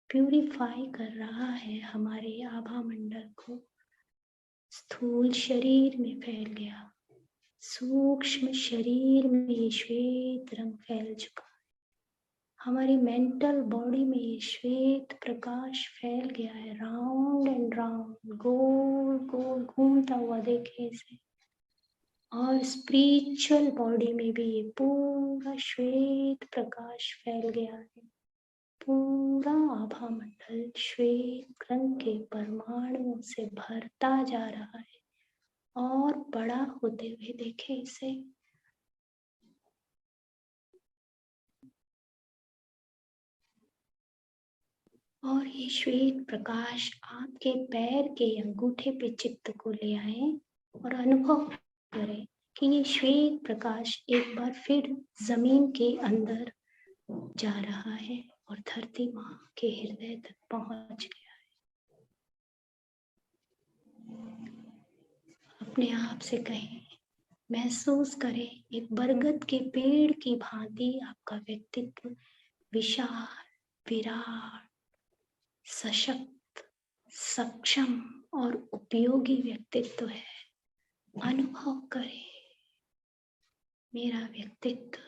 प्यूरिफाई कर रहा है हमारे आभा मंडल को। स्थूल शरीर में फैल गया, सूक्ष्म शरीर में श्वेत रंग फैल चुका है, हमारी मेंटल बॉडी में ये श्वेत प्रकाश फैल गया है, राउंड एंड राउंड, गोल गोल घूमता हुआ देखे इसे। और स्पिरिचुअल बॉडी में भी ये पूरा श्वेत प्रकाश फैल गया है। पूरा आभा मंडल श्वेत रंग के परमाणुओं से भरता जा रहा है और बड़ा होते हुए देखे इसे। और ये श्वेत प्रकाश आपके पैर के अंगूठे पे चित्त को ले आए और अनुभव करें कि ये श्वेत प्रकाश एक बार फिर जमीन के अंदर जा रहा है और धरती माँ के हृदय तक पहुंच गया है। अपने आप से कहें, महसूस करें एक बरगद के पेड़ की भांति आपका व्यक्तित्व विशाल, विराट, सशक्त, सक्षम और उपयोगी व्यक्तित्व है। अनुभव करें, मेरा व्यक्तित्व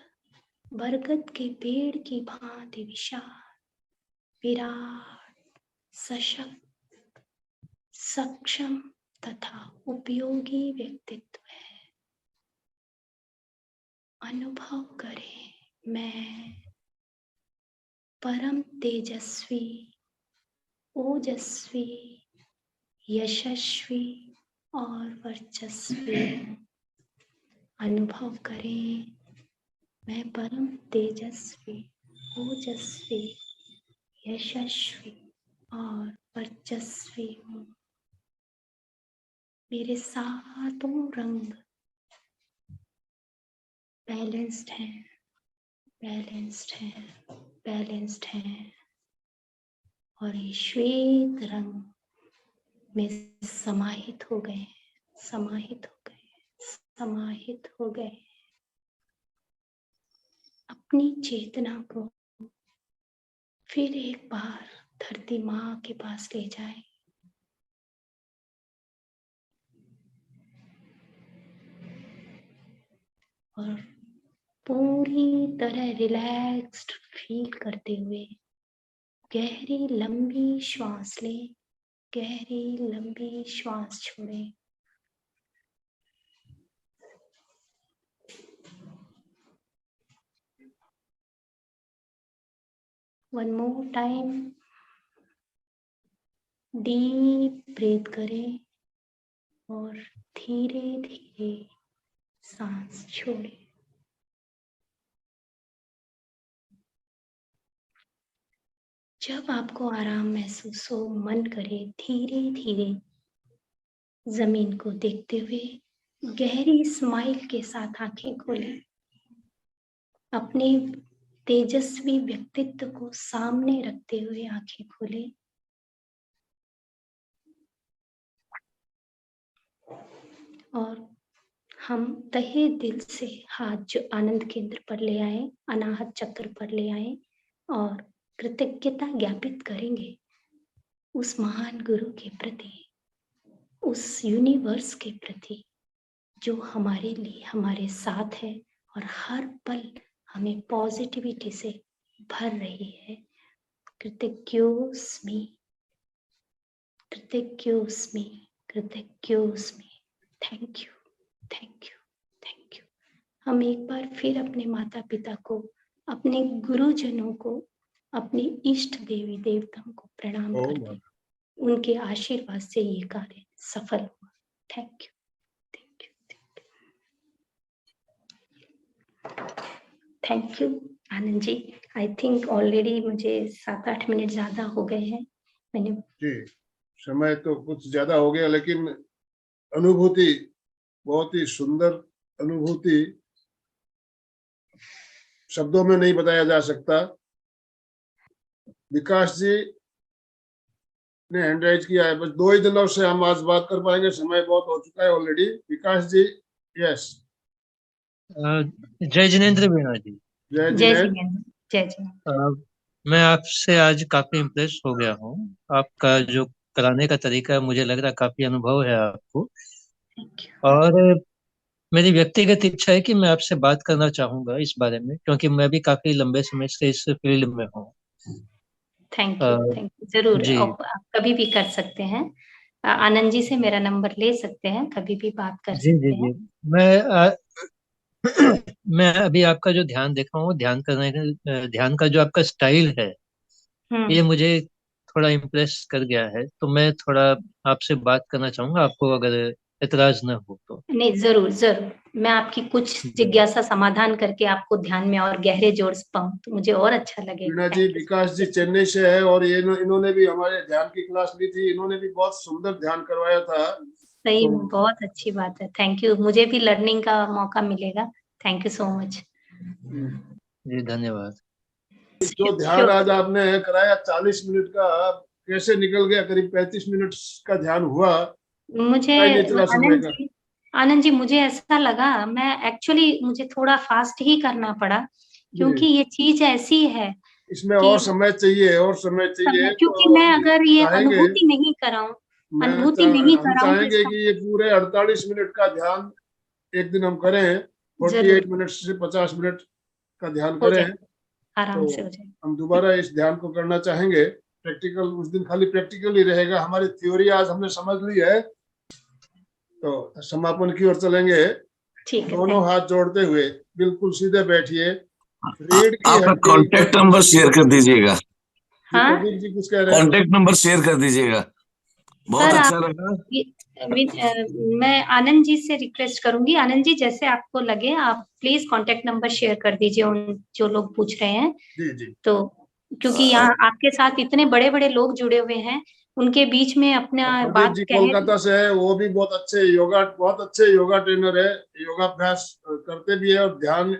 बरगद के पेड़ की भांति विशाल, विराट, सशक्त, सक्षम तथा उपयोगी व्यक्तित्व है। अनुभव करें, मैं परम तेजस्वी, ओजस्वी, यशस्वी और वर्चस्वी। अनुभव करें, मैं परम तेजस्वी, ओजस्वी, यशस्वी और वर्चस्वी हूँ। मेरे सातों रंग बैलेंस्ड हैं, बैलेंस्ड हैं, बैलेंस्ड हैं और ये श्वेत रंग में समाहित हो गए, समाहित हो गए, समाहित हो गए। अपनी चेतना को फिर एक बार धरती माँ के पास ले जाएं। और पूरी तरह रिलैक्स्ड फील करते हुए गहरी लंबी श्वास लें, गहरी लंबी श्वास छोड़ें। One more time, deep breath करें और धीरे धीरे सांस छोड़ें। जब आपको आराम महसूस हो, मन करे धीरे धीरे जमीन को देखते हुए गहरी स्माइल के साथ आंखें खोलें। अपने तेजस्वी व्यक्तित्व को सामने रखते हुए आंखें खोलें और हम तहे दिल से हाथ जो आनंद केंद्र पर ले आए, अनाहत चक्र पर ले आए और कृतज्ञता ज्ञापित करेंगे उस महान गुरु के प्रति, उस यूनिवर्स के प्रति जो हमारे लिए हमारे साथ है और हर पल हमें पॉजिटिविटी से भर रही है। कृतज्ञोस्मि, कृतज्ञोस्मि, कृतज्ञोस्मि। Thank you, thank you, thank you. हम एक बार फिर अपने माता पिता को, अपने गुरुजनों को, अपने इष्ट देवी देवताओं को प्रणाम करते हैं। उनके आशीर्वाद से ये कार्य सफल हुआ। Thank you, thank you, thank you Anand ji. I think already मुझे 7-8 मिनट ज्यादा हो गए हैं। मैंने जी, समय तो कुछ ज्यादा हो गया, लेकिन अनुभूति बहुत ही सुंदर अनुभूति, शब्दों में नहीं बताया जा सकता। विकास जी ने हैंड राइज किया है, बस 2 ही दिनों से हम आज बात कर पाएंगे, समय बहुत हो चुका है ऑलरेडी। विकास जी, यस। जय जिनेंद्र वीणा जी। जय जय जिनेंद्र। जिनेंद्र, जय जिनेंद्र। मैं आपसे आज काफी इम्प्रेस हो गया हूँ। आपका जो कराने का तरीका है, मुझे लग रहा है काफी अनुभव है आपको। Thank you. और मेरी व्यक्तिगत इच्छा है कि मैं आपसे बात करना चाहूंगा इस बारे में, क्योंकि मैं भी काफी लंबे समय से इस फील्ड में हूँ। Thank a, you, thank you. जरूर, जी आप कभी भी कर सकते हैं। आनंद जी से मेरा नंबर ले सकते हैं, कभी भी बात कर जी जी सकते हैं। जी। मैं मैं अभी आपका जो ध्यान देख रहा हूँ, ध्यान का जो आपका स्टाइल है, ये हम्म। मुझे थोड़ा इम्प्रेस कर गया है। तो मैं थोड़ा आपसे बात करना चाहूंगा, आपको अगर एतराज न हो तो। नहीं, जरूर जरूर, मैं आपकी कुछ जी जिज्ञासा समाधान करके आपको ध्यान में और गहरे जोड़ पाऊँ तो मुझे और अच्छा लगेगा। वीणा जी, थैंक यू। विकास जी चेन्नई से है और ये इन्होंने भी हमारे ध्यान की क्लास ली थी, इन्होंने भी बहुत सुंदर ध्यान करवाया था। सही तो में बहुत अच्छी बात है। थैंक यू, मुझे भी लर्निंग का मौका मिलेगा। Thank you so much. जी, धन्यवाद। जो ध्यान आज आपने कराया 40 मिनट का, कैसे निकल गया, करीब 35 मिनट का ध्यान हुआ, मुझे पता ही नहीं चला समय का। आनंद जी, मुझे ऐसा लगा, मैं एक्चुअली मुझे थोड़ा फास्ट ही करना पड़ा, क्योंकि जी, ये चीज ऐसी है इसमें कि और समय चाहिए, और समय चाहिए, क्योंकि तो मैं हम अगर ये चाहेंगे, अनुभूति नहीं कराऊं, हम तो चाहेंगे इसका कि ये पूरे 48 मिनट का ध्यान एक दिन हम करें, जरूर 48 मिनट से 50 मिनट का ध्यान हो करें। जाए, आराम से तो हो जाए। हम दोबारा इस ध्यान को करना चाहेंगे। प्रैक्टिकल उस दिन खाली प्रैक्टिकल ही रहेगा, हमारी थ्योरी आज हमने समझ ली है। तो समापन की ओर चलेंगे। ठीक है, दोनों थैंक हाथ जोड़ते हुए बिल्कुल सीधे बैठिए। रीढ़ की आपका हड्डी कांटेक्ट बिल्कुल नंबर शेयर सीधी। कर दीजिएगा। जी, हाँ प्रदीप जी कुछ कह रहे हैं। कांटेक्ट नंबर शेयर कर दीजिएगा, बहुत सर, अच्छा आप लगा। मैं आनंद जी से रिक्वेस्ट करूंगी, आनंद जी जैसे आपको लगे आप प्लीज कांटेक्ट नंबर शेयर कर दीजिए उन जो लोग पूछ रहे हैं। जी जी तो क्योंकि यहाँ आपके साथ इतने बड़े बड़े लोग जुड़े हुए हैं, उनके बीच में अपना प्रदीप बात जी कहे। कोलकाता से है, वो भी बहुत अच्छे योगा ट्रेनर है, योगाभ्यास करते भी है और ध्यान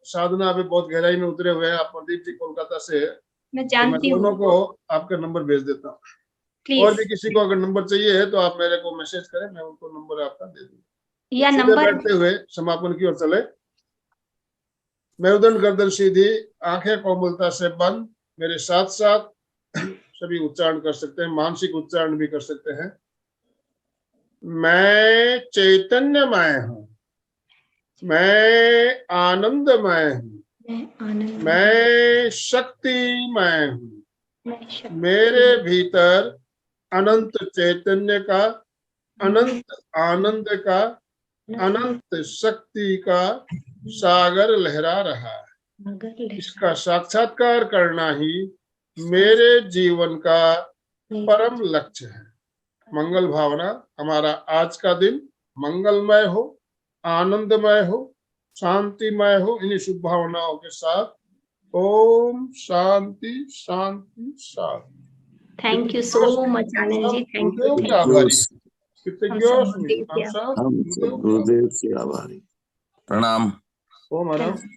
साधना में बहुत गहराई में उतरे हुए हैं। आप प्रदीप जी कोलकाता से है, मैं तो मैं जानती हूँ, दोनों को आपका नंबर भेज देता हूँ। और प्लीज, भी किसी को अगर नंबर चाहिए है तो आप मेरे को मैसेज करें, मैं उनको नंबर आपका दे दूंगा। या सीधे नंबर। बैठते हुए समापन की ओर चले। मेरुदंड गर्दन सीधी, आंखें कोमलता से बंद। मेरे साथ साथ सभी उच्चारण कर सकते हैं, मानसिक उच्चारण भी कर सकते हैं। मैं चैतन्यमय हूँ, मैं आनंदमय हूँ, मैं आनंद, मैं शक्तिमय हूँ। मैं मेरे शक्ति, भीतर अनंत चैतन्य का, अनंत आनंद का, अनंत शक्ति का सागर लहरा रहा है। मगर इसका साक्षात्कार करना ही मेरे जीवन का परम लक्ष्य है। मंगल भावना, हमारा आज का दिन मंगलमय हो, आनंदमय हो, शांतिमय हो। इन्हीं शुभ भावनाओं के साथ ओम शांति शांति शांति। Thank you so much Anand ji, thank you, Gurudev के थैंक आभारी, हम कृतज्ञ सब हम गुरुदेव के सब हम गुरुदेव सब के आभारी। गुरुदेव से आभारी। प्रणाम। ओम हरम। थैंक